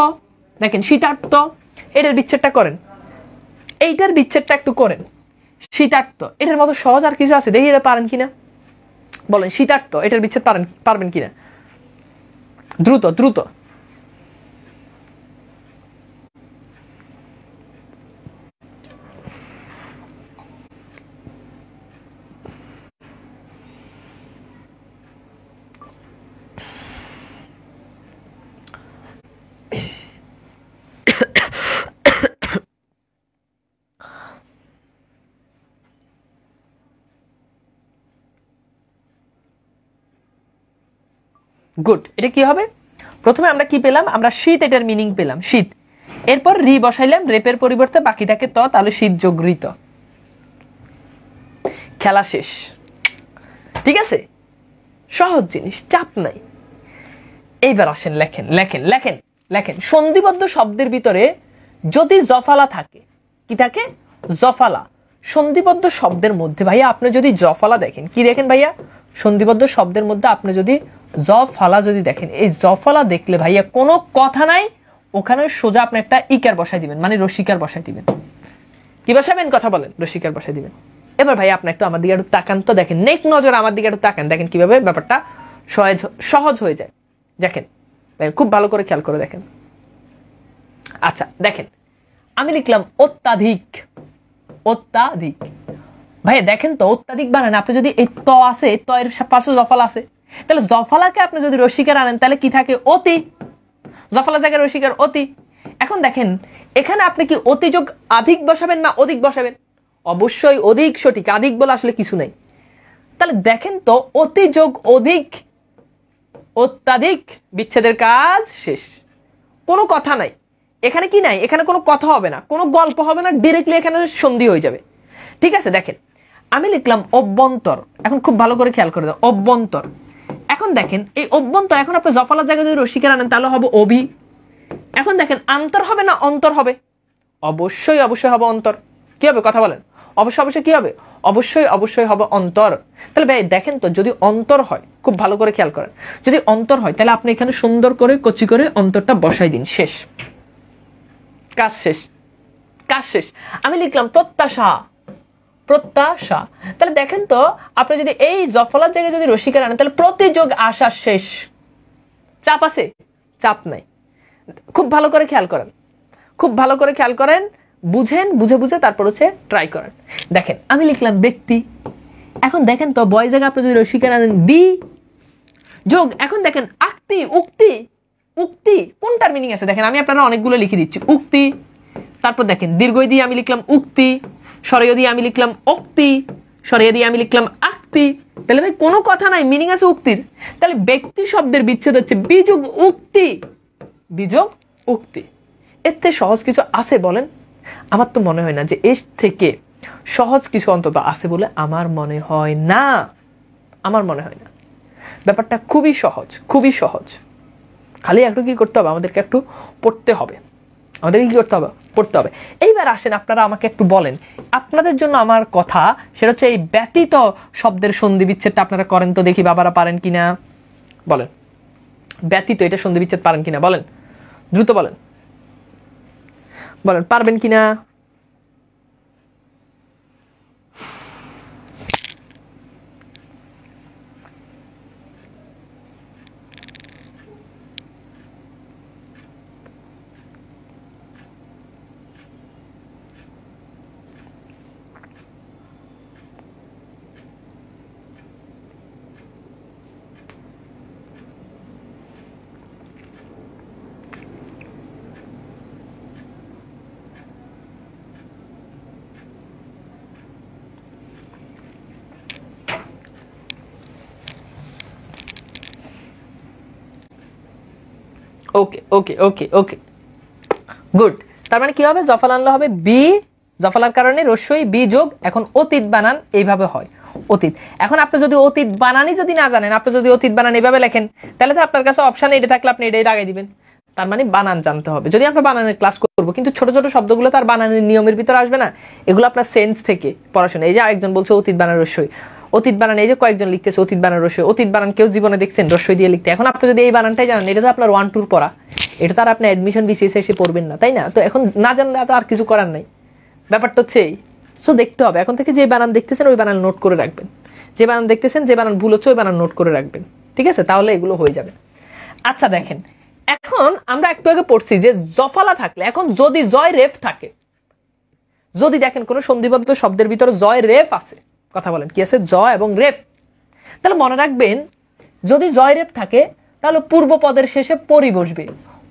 দেখেন শীতার্থ, এটার বিচ্ছেদটা করেন, এইটার বিচ্ছেদটা একটু করেন, শীতার্থ, এটার মতো সহজ আর কিছু আছে দেখি, এটা পারেন কিনা বলেন, শীতার্থ এটার বিচ্ছেদ পারবেন কিনা, দ্রুত দ্রুত। গুড, এটা কি হবে, প্রথমে আমরা কি পেলাম, আমরা শীত এটার মিনিং পেলাম শীত, এরপর রি বসাইলাম, রেপের পরিবর্তে বাকি থাকে ত, তাহলে শীত যোগ ঋত, খেলা শেষ। ঠিক আছে, সহজ জিনিস, চাপ নাই। এইবার আসেন লেখেন লেখেন লেখেন লেখেন, সন্ধিবদ্ধ শব্দের ভিতরে যদি জফালা থাকে, কি থাকে জফালা, সন্ধিবদ্ধ শব্দের মধ্যে ভাইয়া আপনি যদি জফালা দেখেন, কি দেখেন ভাইয়া, সন্ধিবদ্ধ শব্দের মধ্যে আপনি যদি জফালা যদি দেখেন, এই জফালা দেখলে ভাইয়া কোনো কথা নাই, ওখানে সোজা আপনি একটা ইকার বসাই দিবেন, মানে রসিকার বসাই দিবেন, কি বসাবেন কথা বলেন, রসিকার বসাই দিবেন। এবার ভাই আপনি একটু আমার দিকে একটু তাকান তো, দেখেন নেক নজর আমার দিকে একটু তাকান, দেখেন কিভাবে ব্যাপারটা সহজ হয়ে যায়, দেখেন খুব ভালো করে খেয়াল করে দেখেন। আচ্ছা দেখেন আমি লিখলাম অত্যাধিক, অত্যাধিক, ভাই দেখেন তো অত্যাধিক বানান, আপনি যদি এই ত আছে, ত এর পাশে জফালা আছে, তাহলে জফালাকে আপনি যদি রসিকার আনেন তাহলে কি থাকে অতি, জফালা জায়গায় রসিকার অতি। এখন দেখেন এখানে আপনি কি অতি যোগ আধিক বসাবেন না অধিক বসাবেন, অবশ্যই অধিক সঠিক, আধিক বলে আসলে কিছু নাই। তাহলে দেখেন তো অতি যোগ অধিক, অত্যাধিক, বিচ্ছেদের কাজ শেষ, কোনো কথা নাই এখানে, কি নাই এখানে কোনো কথা হবে না, কোনো গল্প হবে না, ডিরেক্টলি এখানে সন্ধি হয়ে যাবে। ঠিক আছে, দেখেন আমি লিখলাম অভ্যন্তর, এখন খুব ভালো করে খেয়াল করে দাও, অভ্যন্তর। এখন দেখেন এই অভ্যন্তর, এখন আপনি জফালার জায়গায় যদি রসিকার আনেন তাহলে হবে অভি। এখন দেখেন আন্তর হবে না অন্তর হবে, অবশ্যই অবশ্যই হবে অন্তর, কি হবে কথা বলেন, অবশ্যই অবশ্যই কি হবে, অবশ্যই অবশ্যই হবে অন্তর। তাহলে ভাই দেখেন তো যদি অন্তর হয়, খুব ভালো করে খেয়াল করেন, যদি অন্তর হয় তাহলে আপনি এখানে সুন্দর করে কচি করে অন্তরটা বসাই দিন, শেষ, কাজ শেষ, কাজ শেষ। আমি লিখলাম প্রত্যাশা, প্রত্যাশা, তাহলে দেখেন তো আপনি যদি এই জফলার জায়গায় যদি রসিকার আনেন তাহলে প্রতিযোগ আশা, শেষ। চাপ আছে, চাপ নাই, খুব ভালো করে খেয়াল করেন, খুব ভালো করে খেয়াল করেন, বুঝেন, বুঝে বুঝে তারপর হচ্ছে ট্রাই করেন। দেখেন আমি লিখলাম ব্যক্তি, এখন দেখেন তো বয় জায়গায় আপনি যদি রসিকার আনেন বি যোগ, এখন দেখেন আক্তি, উক্তি, উক্তি কোনটার মিনিং আছে দেখেন, আমি আপনারা অনেকগুলো লিখে দিচ্ছি, উক্তি, তারপর দেখেন দীর্ঘই দিয়ে আমি লিখলাম উক্তি, সরয় দিয়ে আমি লিখলাম অক্তি, সরয় দিয়ে আমি লিখলাম আক্তি, তাহলে ভাই কোনো কথা নাই, মিনিং আছে উক্তির। তাহলে ব্যক্তি শব্দের বিচ্ছেদ হচ্ছে বিযোগ উক্তি, বিযোগ উক্তি। এর থেকে সহজ কিছু আছে বলেন, আমার তো মনে হয় না যে এর থেকে সহজ কিছু অন্তত আছে বলে আমার মনে হয় না, আমার মনে হয় না। ব্যাপারটা খুবই সহজ, খুবই সহজ, খালি একটু কি করতে হবে, আমাদেরকে একটু পড়তে হবে, আমাদেরকে কি করতে হবে, পড়তে হবে। এইবার আসেন আপনারা আমাকে একটু বলেন, আপনাদের জন্য আমার কথা সেটা হচ্ছে এই ব্যতীত শব্দের সন্ধি বিচ্ছেদটা আপনারা করেন তো দেখি, বাবারা পারেন কিনা বলেন, ব্যতীত এটা সন্ধি বিচ্ছেদ পারেন কিনা বলেন, দ্রুত বলেন, বলেন পারবেন কিনা। ওকে ওকে ওকে ওকে, গুড। তার মানে কি হবে, জফলা আনলে হবে বি, জফলার কারণে রস্যই বি যোগ, এখন অতীত বানান এইভাবে হয় অতীত। এখন আপনি যদি অতীত বানানই যদি না জানেন, আপনি যদি অতীত বানান এইভাবে লেখেন, তাহলে তো আপনার কাছে অপশন এটা থাকলে আপনি এটাই লাগাই দিবেন। তার মানে বানান জানতে হবে। যদি আমরা বানানের ক্লাস করবো, কিন্তু ছোট ছোট শব্দগুলো তার বানানের নিয়মের ভিতরে আসবে না, এগুলো আপনার সেন্স থেকে পড়াশোনা। এই যে আরেকজন বলছে অতীত বানান রস্যই, অতীত বানান এই যে কয়েকজন লিখতেছে অতীত বানান রস্যই, অতীত বানান কেউ জীবনে দেখছেন রস্যই দিয়ে লিখতে? এখন আপনি যদি এই বানানটাই জানেন, এটা তো আপনার 1-2 পড়া, এটা তো আর আপনি অ্যাডমিশন বিসিএস এসে পড়বেন না, তাই না? তো এখন না জানলে তো আর কিছু করার নাই, ব্যাপারটা হচ্ছে এই। সো দেখতে হবে, এখন থেকে যে বানান দেখতেছেন ওই বানান নোট করে রাখবেন, যে বানান দেখতেছেন যে বানান ভুল হচ্ছে ওই বানান নোট করে রাখবেন, ঠিক আছে? তাহলে এগুলো হয়ে যাবে। আচ্ছা দেখেন, এখন আমরা একটু আগে পড়ছি যে জফলা থাকলে, এখন যদি জয় রেফ থাকে, যদি দেখেন কোন সন্ধিবদ্ধ শব্দের ভিতরে জয় রেফ আছে, কথা বলেন কি আছে, জয় এবং রেফ, তাহলে মনে রাখবেন যদি জয় রেফ থাকে তাহলে পূর্ব পদের শেষে পরি বসবে,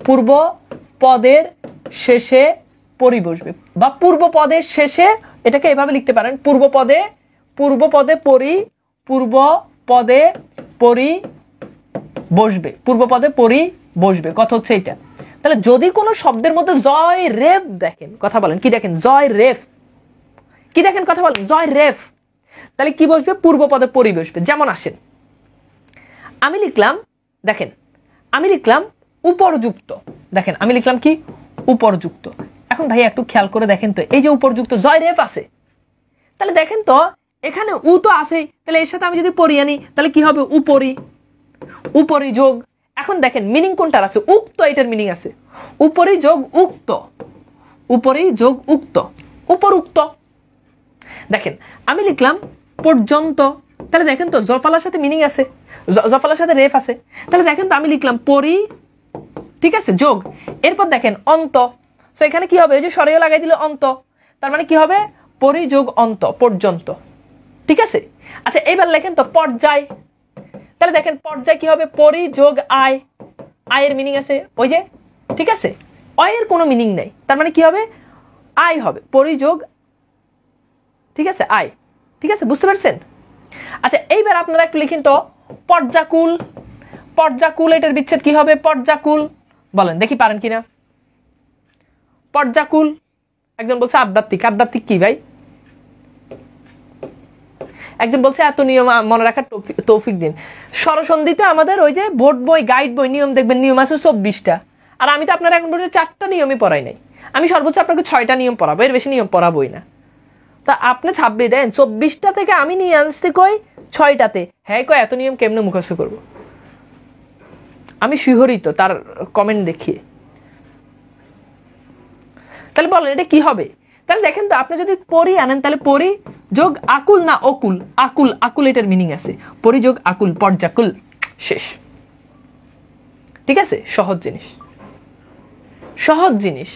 পূর্ব পদের শেষে পরি বসবে, বা পূর্ব পদের শেষে, এটাকে এভাবে লিখতে পারেন, পূর্ব পদে পরি, পূর্ব পদে পরি বসবে, পূর্ব পদে পরি বসবে, কথা হচ্ছে এটা। তাহলে যদি কোনো শব্দের মধ্যে জয় রেফ দেখেন, কথা বলেন কি দেখেন, জয় রেফ কি দেখেন, কথা বলেন জয় রেফ, তাহলে কি বসবে, পূর্ব পদে পরি বসবে। যেমন আসেন, আমি লিখলাম, দেখেন আমি লিখলাম উপরযুক্ত, দেখেন আমি লিখলাম কি উপরযুক্ত। এখন ভাই একটু খেয়াল করে দেখেন তো, এই যে উপরযুক্ত জয় রেফ আছে, তাহলে দেখেন তো এখানে উ তো আছে, তাহলে এর সাথে আমি যদি পরি আনি তাহলে কি হবে, উপরি, উপরি যোগ। এখন দেখেন মিনিং কোনটার আছে, উক্ত, এটার মিনিং আছে উপরি যোগ উক্ত, উপরি যোগ উক্ত, উপরুক্ত। দেখেন আমি লিখলাম পর্যন্ত, তাহলে দেখেন তো জফলার সাথে মিনিং আছে, জফলার সাথে রেফ আছে, তাহলে দেখেন তো আমি লিখলাম পরি, ঠিক আছে, যোগ, এরপর দেখেন অন্ত, তো এখানে কি হবে, এই যে সরেও লাগাই দিলে অন্ত, তার মানে কি হবে পরি যোগ অন্ত, পর্যন্ত, ঠিক আছে। আচ্ছা এবার লেখেন তো পর্যায়, তাহলে দেখেন পর্যায় কি হবে, পরি যোগ আয়, আয়ের মিনিং আছে ওই যে, ঠিক আছে, অয়ের কোনো মিনিং নেই, তার মানে কি হবে আয় হবে, পরি যোগ, ঠিক আছে, আয়, ঠিক আছে, বুঝতে পারছেন? আচ্ছা এইবার আপনারা একটু লিখেন তো পর্যাকুল, পর্যাকুল এটার বিচ্ছেদ কি হবে, পর্যাকুল, বলেন দেখি পারেন কিনা। পর্যাকুল, একজন বলছে আধ্যাত্মিক, আধ্যাত্মিক কি ভাই? একজন বলছে এত নিয়ম মনে রাখার তৌফিক দিন। স্বরসন্ধিতে আমাদের ওই যে বোর্ড বই, গাইড বই, নিয়ম দেখবেন নিয়ম আছে 24টা, আর আমি তো আপনার এখন পর্যন্ত 4টা নিয়মই পড়াই নাই, আমি সর্বোচ্চ আপনাকে 6টা নিয়ম পড়াবো, এর বেশি নিয়ম পড়াবোই না। তা আপনি 26 দেন, 24টা থেকে আমি নিয়ে আসতে কই 6টাতে, হ্যাঁ কই এত নিয়ম কেমনে মুখস্থ করব? আমি শিহরিত তার কমেন্ট দেখিয়ে। তাহলে বলেন এটা কি হবে? তাহলে দেখেন তো আপনি যদি পরি আনেন, তাহলে পরি যোগ আকুল না অকুল, আকুল, আকুল এটার মিনিং আছে, পরি যোগ আকুল, পর্যাকুল, শেষ, ঠিক আছে। সহজ জিনিস, সহজ জিনিস,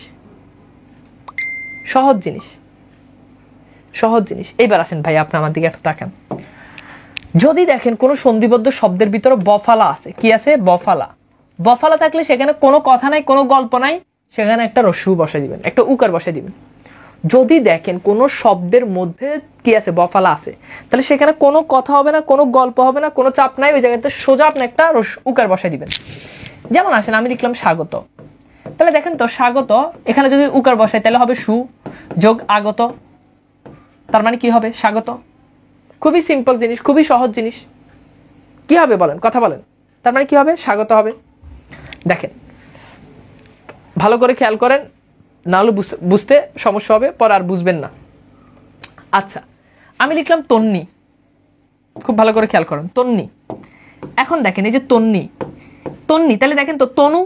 সহজ জিনিস, সহজ জিনিস। এইবার আসেন ভাই আপনি আমার দিকে একটু তাকান, যদি দেখেন কোন সন্ধিবদ্ধ শব্দের ভিতরে বফালা আছে, কি আছে, বফালা, বফালা থাকলে সেখানে কোনো কথা নাই, কোনো গল্প নাই, সেখানে একটা রস্যু বসাই দিবেন, একটা উকার বসাই দিবেন। যদি দেখেন কোন শব্দের মধ্যে কি আছে, বফালা আছে, তাহলে সেখানে কোনো কথা হবে না, কোনো গল্প হবে না, কোনো চাপ নাই, ওই জায়গাতে সোজা আপনি একটা উকার বসাই দিবেন। যেমন আসেন আমি লিখলাম স্বাগত, তাহলে দেখেন তো স্বাগত, এখানে যদি উকার বসাই তাহলে হবে সু যোগ আগত, তার মানে কি হবে স্বাগত। খুবই সিম্পল জিনিস, খুবই সহজ জিনিস, কি হবে বলেন, কথা বলেন, তার মানে কি হবে, স্বাগত হবে। দেখেন ভালো করে খেয়াল করেন, না হলে বুঝতে সমস্যা হবে, পরে আর বুঝবেন না। আচ্ছা আমি লিখলাম তন্নি, খুব ভালো করে খেয়াল করেন, তন্নি। এখন দেখেন এই যে তন্নি, তন্নি, তাহলে দেখেন তো তনু,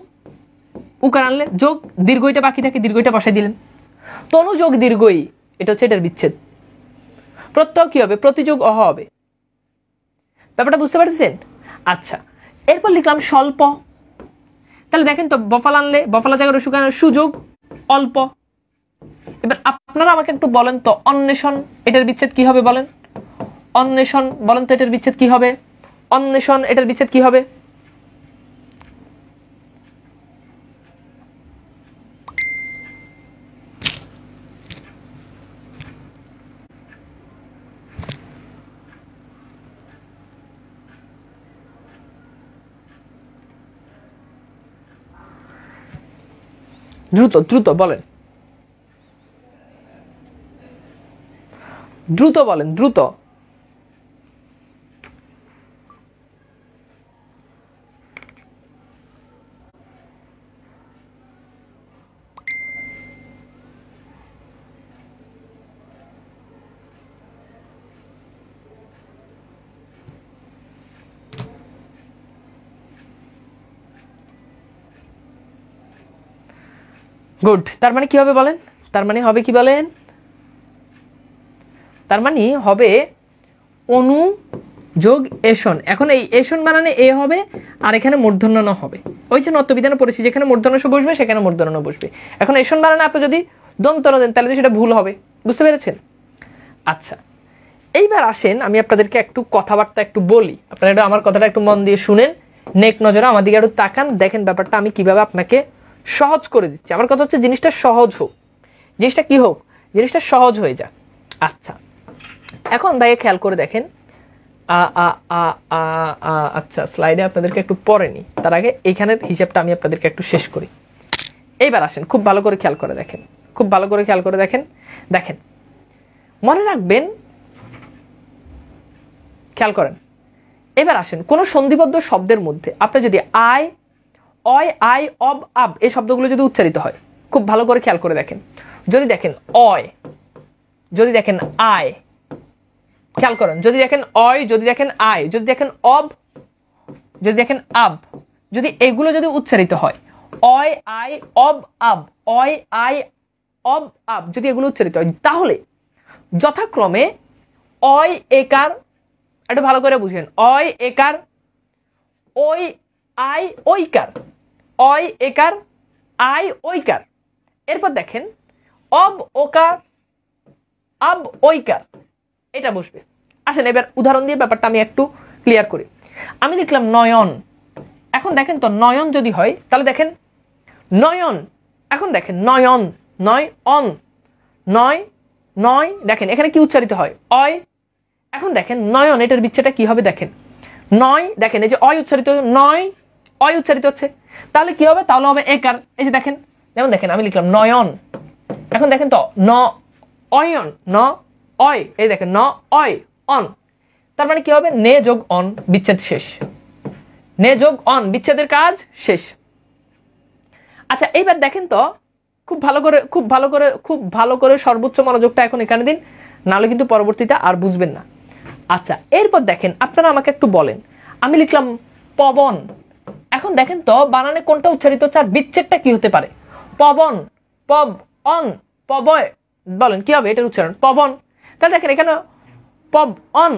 উকার আনলে যোগ দীর্ঘইটা বাকি থাকে, দীর্ঘইটা বসাই দিলেন, তনু যোগ দীর্ঘই, এটা হচ্ছে এটার বিচ্ছেদ। প্রত্যয় কি হবে, প্রতিযোগ অহ হবে, ব্যাপারটা বুঝতে পারছেন? আচ্ছা এরপর লিখলাম স্বল্প, তাহলে দেখেন তো বফালা আনলে, বফালা জায়গায় সুযোগ অল্প। এবার আপনারা আমাকে একটু বলেন তো অন্বেষণ এটার বিচ্ছেদ কি হবে বলেন, অন্বেষণ বলেন তো এটার বিচ্ছেদ কি হবে, অন্বেষণ এটার বিচ্ছেদ কি হবে? দ্রুত দ্রুত বলেন, দ্রুত বলেন, দ্রুত। গুড। তার মানে কি হবে বলেন? তার মানে হবে কি বলেন? তার মানে হবে অনু যোগ এশন। এখন এই এশন বানানে এ হবে আর এখানে মূর্ধন্য ন হবে। ওই যে নত্যবিধানে পড়েছি, যেখানে মূর্ধন্য স বসবে সেখানে মূর্ধন্য ন বসবে। এখন এশন বানানে আপনি যদি দন্তন দেন তাহলে সেটা ভুল হবে। বুঝতে পেরেছেন? আচ্ছা, এইবার আসেন আমি আপনাদেরকে একটু কথাবার্তা একটু বলি, আপনারা একটু আমার কথাটা একটু মন দিয়ে শুনেন, নেক নজরে আমার দিকে একটু তাকান, দেখেন ব্যাপারটা আমি কিভাবে আপনাকে সহজ করে দিচ্ছি। আমার কথা হচ্ছে জিনিসটা সহজ হোক, জিনিসটা কি হোক, জিনিসটা সহজ হয়ে যাক। আচ্ছা, এখন ভাইয়া খেয়াল করে দেখেন, আচ্ছা স্লাইডে আপনাদেরকে একটু পরে নি, তার আগে এইখানের হিসাবটা আমি আপনাদেরকে একটু শেষ করি। এইবার আসেন, খুব ভালো করে খেয়াল করে দেখেন, খুব ভালো করে খেয়াল করে দেখেন। দেখেন, মনে রাখবেন, খেয়াল করেন। এবার আসেন, কোন সন্ধিবদ্ধ শব্দের মধ্যে আপনি যদি আই, অয়, আই, অব, আব এই শব্দগুলো যদি উচ্চারিত হয়, খুব ভালো করে খেয়াল করে দেখেন। যদি দেখেন অয়, যদি দেখেন আয়, খেয়াল করেন, যদি দেখেন অয়, যদি দেখেন আয়, যদি দেখেন অব, যদি দেখেন আব, যদি এগুলো যদি উচ্চারিত হয়, অয়, আই, অব, আব, অয়, আই, অব, আব, যদি এগুলো উচ্চারিত হয়, তাহলে যথাক্রমে অয় একার, একটু ভালো করে বুঝেন, অয় একার, ওই আই ওইকার, অয় একার, আই ওইকার। এরপর দেখেন অব ওকার, আব ওইকার, এটা বসবে। আসেন এবার উদাহরণ দিয়ে ব্যাপারটা আমি একটু ক্লিয়ার করি। আমি দেখলাম নয়ন, এখন দেখেন তো নয়ন যদি হয় তাহলে দেখেন নয়ন, এখন দেখেন নয়ন, নয় অন, নয় নয়, দেখেন এখানে কি উচ্চারিত হয়, অয়। এখন দেখেন নয়ন, এটার বিচ্ছেটা কি হবে দেখেন, নয়, দেখেন এই যে অয় উচ্চারিত, নয় অয় উচ্চারিত হচ্ছে, তাহলে কি হবে, তাহলে হবে একার। এই যে দেখেন, যেমন দেখেন আমি লিখলাম নয়ন, এখন দেখেন তো ন অয়ন, ন অয়, এই দেখেন ন অয় অন, তার মানে কি হবে, নে যোগ অন, বিচ্ছেদ শেষ, নে যোগ অন, বিচ্ছেদের কাজ শেষ। আচ্ছা এইবার দেখেন তো, খুব ভালো করে, খুব ভালো করে, খুব ভালো করে সর্বোচ্চ মনোযোগটা এখন এখানে দিন, নাহলে কিন্তু পরবর্তীতে আর বুঝবেন না। আচ্ছা এরপর দেখেন, আপনারা আমাকে একটু বলেন, আমি লিখলাম পবন, এখন দেখেন তো বানানে কোনটা উচ্চারিত হচ্ছে আর বিচ্ছেদটা কি হতে পারে, পবন, পব অন, পবয়, বলেন কি হবে এটার উচ্চারণ, পবন। তাহলে দেখেন এখানে পব অন,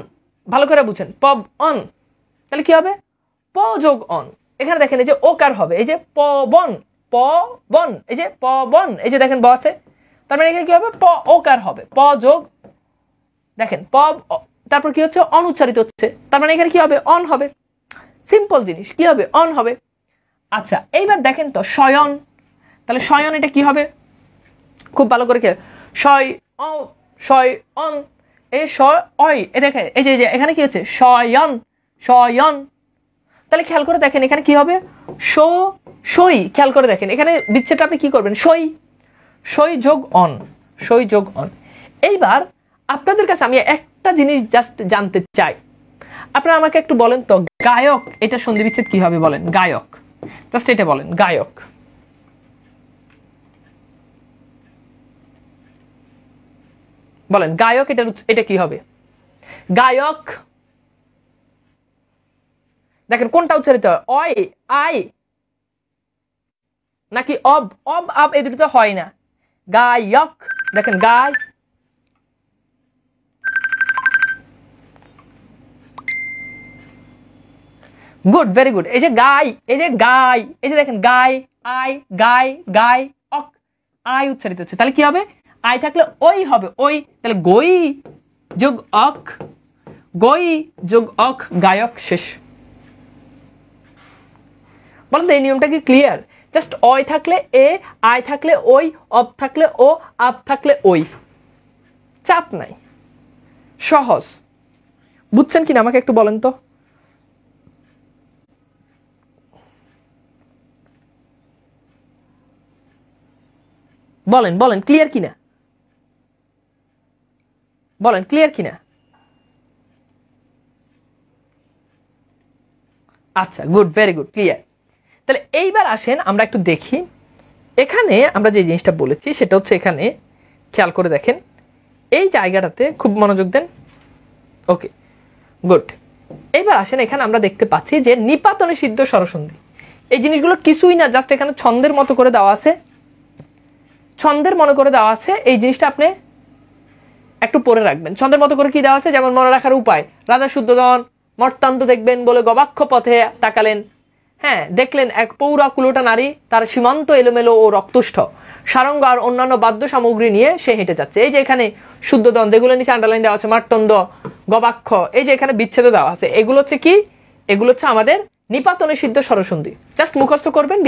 ভালো করে বুঝেন, পব অন, তাহলে কি হবে, প যোগ অন, এখানে দেখেন এই যে ওকার হবে, এই যে পবন, পবন, এই যে পবন, এই যে দেখেন ব আছে, তার মানে এখানে কি হবে, প ওকার হবে, প যোগ, দেখেন পব, তারপর কি হচ্ছে, অনুচ্চারিত হচ্ছে, তার মানে এখানে কি হবে, অন হবে। সিম্পল জিনিস, কি হবে, অন হবে। আচ্ছা এইবার দেখেন তো শয়ন, তাহলে শয়ন এটা কি হবে, খুব ভালো করে খেয়াল, শয় অ, শয় অন, এই শয় অয়, এ দেখেন এই যে এখানে কি হচ্ছে, শয়ন, শয়ন, তাহলে খেয়াল করে দেখেন এখানে কি হবে, শো, সই, খেয়াল করে দেখেন এখানে বিচ্ছেদটা আপনি কি করবেন, সই, সই যোগ অন, সই যোগ অন। এইবার আপনাদের কাছে আমি একটা জিনিস জাস্ট জানতে চাই, আপনারা আমাকে একটু বলেন তো, গায়ক এটা সন্ধি বিচ্ছেদ কি হবে বলেন, গায়ক, জাস্ট এটা বলেন, গায়ক, বলেন গায়ক এটা কি হবে, গায়ক, দেখেন কোনটা উচ্চারিত হয়, অয় আই নাকি অব, অব আব এই দুটো হয় না, গায়ক, দেখেন গায়, গুড, ভেরি গুড, এই যে গাই, এই যে গাই, এই যে দেখেন গাই, আই, গাই, গাই, অক, আই উচ্চারিত হচ্ছে, তাহলে কি হবে, আই থাকলে ওই হবে, ওই, তাহলে গই যোগ অক, গই যোগ অক, গায়ক, শেষ। বলেন তো এই নিয়মটা কি ক্লিয়ার? জাস্ট অয় থাকলে এ, আই থাকলে ওই, অব থাকলে ও, আপ থাকলে ওই, চাপ নাই, সহজ। বুঝছেন কিনা আমাকে একটু বলেন তো। বলেন বলেন ক্লিয়ার কিনা, বলেন ক্লিয়ার কিনা। আচ্ছা গুড, ভেরি গুড, ক্লিয়ার। তাহলে এইবার আসেন আমরা একটু দেখি, এখানে আমরা যে জিনিসটা বলেছি সেটা হচ্ছে, এখানে খেয়াল করে দেখেন এই জায়গাটাতে খুব মনোযোগ দেন। Okay good. এইবার আসেন এখানে আমরা দেখতে পাচ্ছি যে নিপাতনে সিদ্ধ স্বরসন্ধি, এই জিনিসগুলো কিছুই না, জাস্ট এখানে ছন্দের মতো করে দেওয়া আছে, ছন্দের মনে করে দেওয়া আছে। এই জিনিসটা আপনি একটু পরে রাখবেন। ছন্দের মতো করে কি দেওয়া আছে, যেমন মনে রাখার উপায়, রাজা শুদ্ধোধন মর্তান্ত দেখবেন বলে গবাক্ষ পথে তাকালেন, হ্যাঁ দেখলেন এক পৌরা কুলোটা নারী, তার সীমান্ত এলোমেলো ও রক্তুষ্ঠ সারঙ্গ আর অন্যান্য বাদ্য সামগ্রী নিয়ে সে হেঁটে যাচ্ছে। এই যে এখানে শুদ্ধোধন, এগুলো নিচে আন্ডারলাইন দেওয়া আছে, মার্তন্দ, গবাক্ষ, এই যে এখানে বিচ্ছেদ দেওয়া আছে, এগুলো হচ্ছে কি, এগুলো হচ্ছে আমাদের নিপাতনে সিদ্ধ স্বরসন্ধি। জাস্ট মুখস্থ করবেন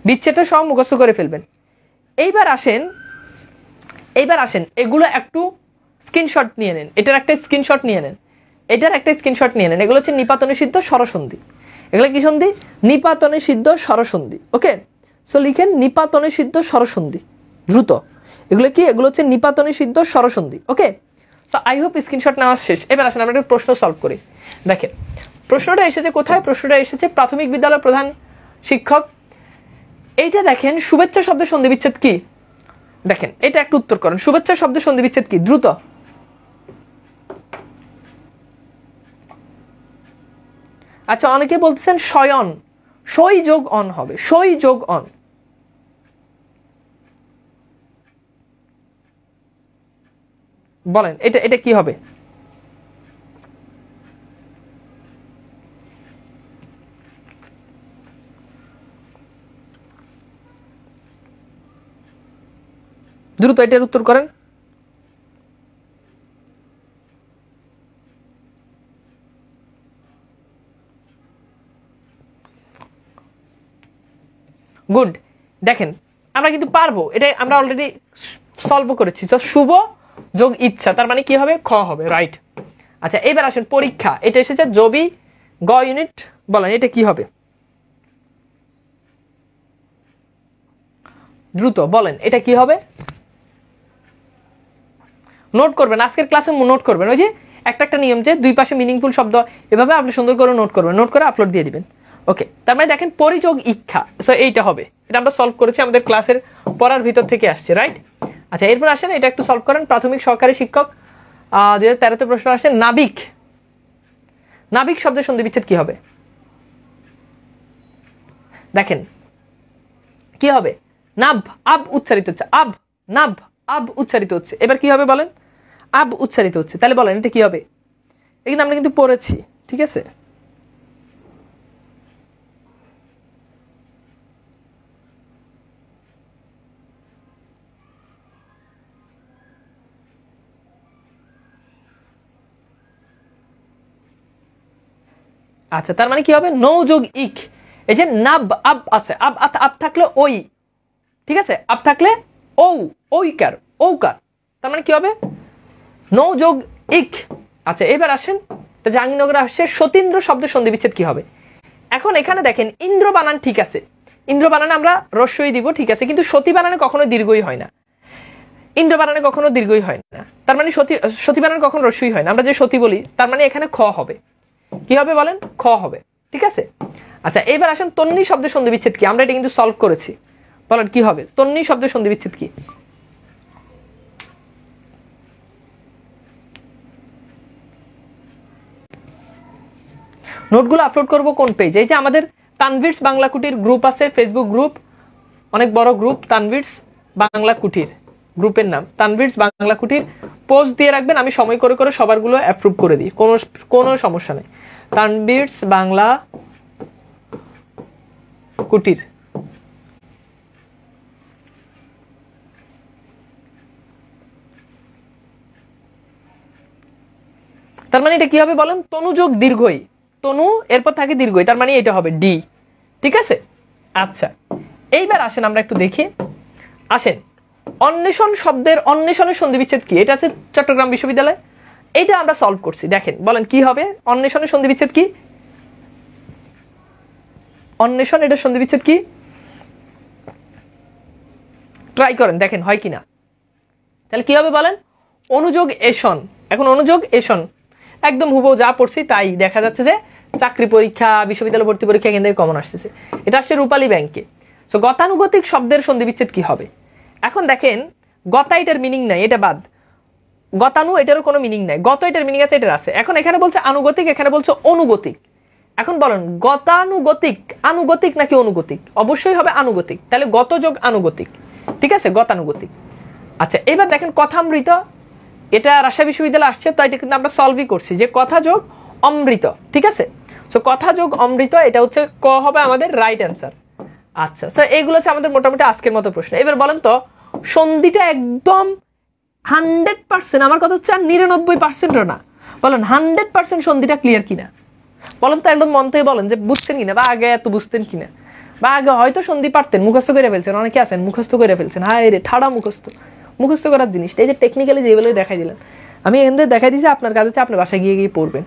বিচ্ছেদটা সব মুখস্থ করে ফেলবেন। এইবার আসেন এগুলো একটু স্ক্রিনশট নিয়ে নেন, এটার একটা স্ক্রিনশট নিয়ে নেন, এগুলো হচ্ছে নিপাতনে সিদ্ধ স্বরসন্ধি। এগুলো কি সন্ধি? নিপাতনে সিদ্ধ স্বরসন্ধি। ওকে, সো লিখেন নিপাতনে সিদ্ধ স্বরসন্ধি দ্রুত। এগুলো কি? এগুলো হচ্ছে নিপাতনে সিদ্ধ স্বরসন্ধি। ওকে, সো আই হোপ স্ক্রিনশট নেওয়া শেষ। এবার আসেন আমরা একটা প্রশ্ন সলভ করি। দেখেন প্রশ্নটা এসেছে কোথায়? প্রশ্নটা এসেছে প্রাথমিক বিদ্যালয় প্রধান শিক্ষক। এইটা দেখেন শুভেচ্ছা শব্দের সন্ধি বিচ্ছেদ কি? দেখেন এটা একটু উত্তর করেন, শুভেচ্ছা শব্দের সন্ধি বিচ্ছেদ কি? দ্রুত। আচ্ছা অনেকে বলতেছেন শয়ন, সই যোগ অন হবে, সই যোগ অন। বলেন এটা এটা কি হবে? দ্রুত এটার উত্তর করেন। গুড, দেখেন আমরা কিন্তু পারবো, এটা আমরা অলরেডি সলভ করেছি। তো শুভ যোগ ইচ্ছা, তার মানে কি হবে? খ হবে, রাইট। আচ্ছা এবার আসেন পরীক্ষা, এটা এসেছে জবি গ ইউনিট। বলেন এটা কি হবে? দ্রুত বলেন এটা কি হবে? নোট করবেন, আজকের ক্লাসে নোট করবেন। ওই যে একটা নিয়ম, যে দুই পাশে মিনিংফুল শব্দ, এভাবে আপনি সুন্দর করে নোট করবেন, নোট করে আপলোড দিয়ে দিবেন। ওকে, তার মানে দেখেন পরিযোগ ইচ্ছা, সো এইটা হবে। এটা আমরা সলভ করেছি, আমাদের ক্লাসের পড়ার ভিতর থেকে আসছে, রাইট। আচ্ছা এরপর আসেন এটা একটু সলভ করেন। প্রাথমিক সহকারী শিক্ষক 2013-তে প্রশ্ন আসে নাবিক, নাবিক শব্দের সন্ধি বিচ্ছেদ কি হবে? দেখেন কি হবে? নাভ, আব উচ্চারিত হচ্ছে, আব, নাভ, আব উচ্চারিত হচ্ছে। এবার কি হবে বলেন? আব উচ্চারিত হচ্ছে, তাহলে বলেন এটা কি হবে? এটা কিন্তু আমরা কিন্তু পড়েছি, ঠিক আছে। আচ্ছা তার মানে কি হবে? নৌ যোগ ইক, এই যে নাব আব আছে, আব আব থাকলে ওই, ঠিক আছে, আব থাকলে ও, ওইকার, ওকার, তার মানে কি হবে? নৌ যোগ ইক। আচ্ছা এবার আসেন জাহাঙ্গীরনগরে আসছে সতীন্দ্র শব্দের সন্ধি বিচ্ছেদ কি হবে? এখন এখানে দেখেন ইন্দ্র বানান ঠিক আছে, ইন্দ্র বানানে আমরা রস্যই দিব, ঠিক আছে, কিন্তু সতী বানানে কখনো দীর্ঘই হয় না, ইন্দ্র বানানে কখনো দীর্ঘই হয় না, তার মানে সতী বানানে কখনো রস্যই হয় না। আমরা যে সতী বলি, তার মানে এখানে খ হবে। কি হবে বলেন? খ হবে, ঠিক আছে। আচ্ছা এবার আসেন তন্নি শব্দের সন্ধি বিচ্ছেদ কি? আমরা এটা কিন্তু সলভ করেছি, বলেন কি হবে? তন্নি শব্দের সন্ধি বিচ্ছেদ কি? নোটগুলো আপলোড করব কোন পেজে? এই যে আমাদের তানভীরস বাংলা কুটির গ্রুপ আছে, ফেসবুক গ্রুপ, অনেক বড় গ্রুপ, তানভীরস বাংলা কুটির, গ্রুপের নাম তানভীরস বাংলা কুটির। পোস্ট দিয়ে রাখবেন, আমি সময় করে করে সবারগুলো অ্যাপ্রুভ করে দিই, কোনো সমস্যা নেই। তানভীরস বাংলা কুটির। তার মানে এটা কি হবে বলেন? তনুযোগ দীর্ঘই, তনু এরপর থাকে দীর্ঘই, তার মানে এটা হবে ডি, ঠিক আছে। আচ্ছা এইবার আসেন আমরা একটু দেখি, আসেন অন্বেষণ শব্দের অন্বেষণের সন্ধি বিচ্ছেদ কি? এটা আছে চট্টগ্রাম বিশ্ববিদ্যালয়, এইটা আমরা সলভ করছি। দেখেন বলেন কি হবে? অন্বেষণের সন্ধি বিচ্ছেদ কি? অন্বেষণ, এটার সন্ধি বিচ্ছেদ কি? ট্রাই করেন, দেখেন হয় কিনা। তাহলে কি হবে বলেন? অনুযোগ এশন। এখন অনুযোগ এশন একদম হুবহু যা পড়ছি তাই দেখা যাচ্ছে যে চাকরি পরীক্ষা, বিশ্ববিদ্যালয় ভর্তি পরীক্ষা এখান থেকে কমন আসতেছে। এটা আসছে রূপালী ব্যাংকে। সো গতানুগতিক শব্দের সন্ধি বিচ্ছেদ কি হবে? এখন দেখেন, গতা এটার মিনিং নাই, এটা বাদ। গতানু এটারও কোনো মিনিং নাই, গত এটার মিনিং আছে, এটার আছে। এখন এখানে বলছে আনুগতিক, এখানে বলছে অনুগতিক। এখন বলেন গতানুগতিক আনুগতিক নাকি অনুগতিক? অবশ্যই হবে আনুগতিক। তাহলে গত যোগ আনুগতিক, ঠিক আছে, গতানুগতিক। আচ্ছা, এবার দেখেন কথামৃত, এটা রাজশাহী বিশ্ববিদ্যালয়ে আসছে, তো এটা কিন্তু আমরা সলভই করছি যে কথা যোগ অমৃত, ঠিক আছে। সো কথা যোগ অমৃত, এটা হচ্ছে ক হবে আমাদের রাইট অ্যান্সার। আচ্ছা, সো এইগুলো হচ্ছে আমাদের মোটামুটি আজকের মতো প্রশ্ন। এবার বলেন তো সন্ধিটা একদম 100%, আমার কথা হচ্ছে আর 99%ও না, বলেন 100% সন্ধিটা ক্লিয়ার কিনা বলেন তো, একদম মন থেকে বলেন যে বুঝছেন কিনা, বা আগে এত বুঝতেন কিনা, বা আগে হয়তো সন্ধি পারতেন, মুখস্থ করে ফেলছেন, অনেকে আছেন মুখস্থ করে ফেলছেন। হায় রে, ঠাড়া মুখস্থ করার জিনিসটা এই যে টেকনিক্যালি যেগুলো দেখাই দিলেন, আমি এখান থেকে দেখাই দিয়েছি, আপনার কাজ হচ্ছে আপনি বাসায় গিয়ে পড়বেন।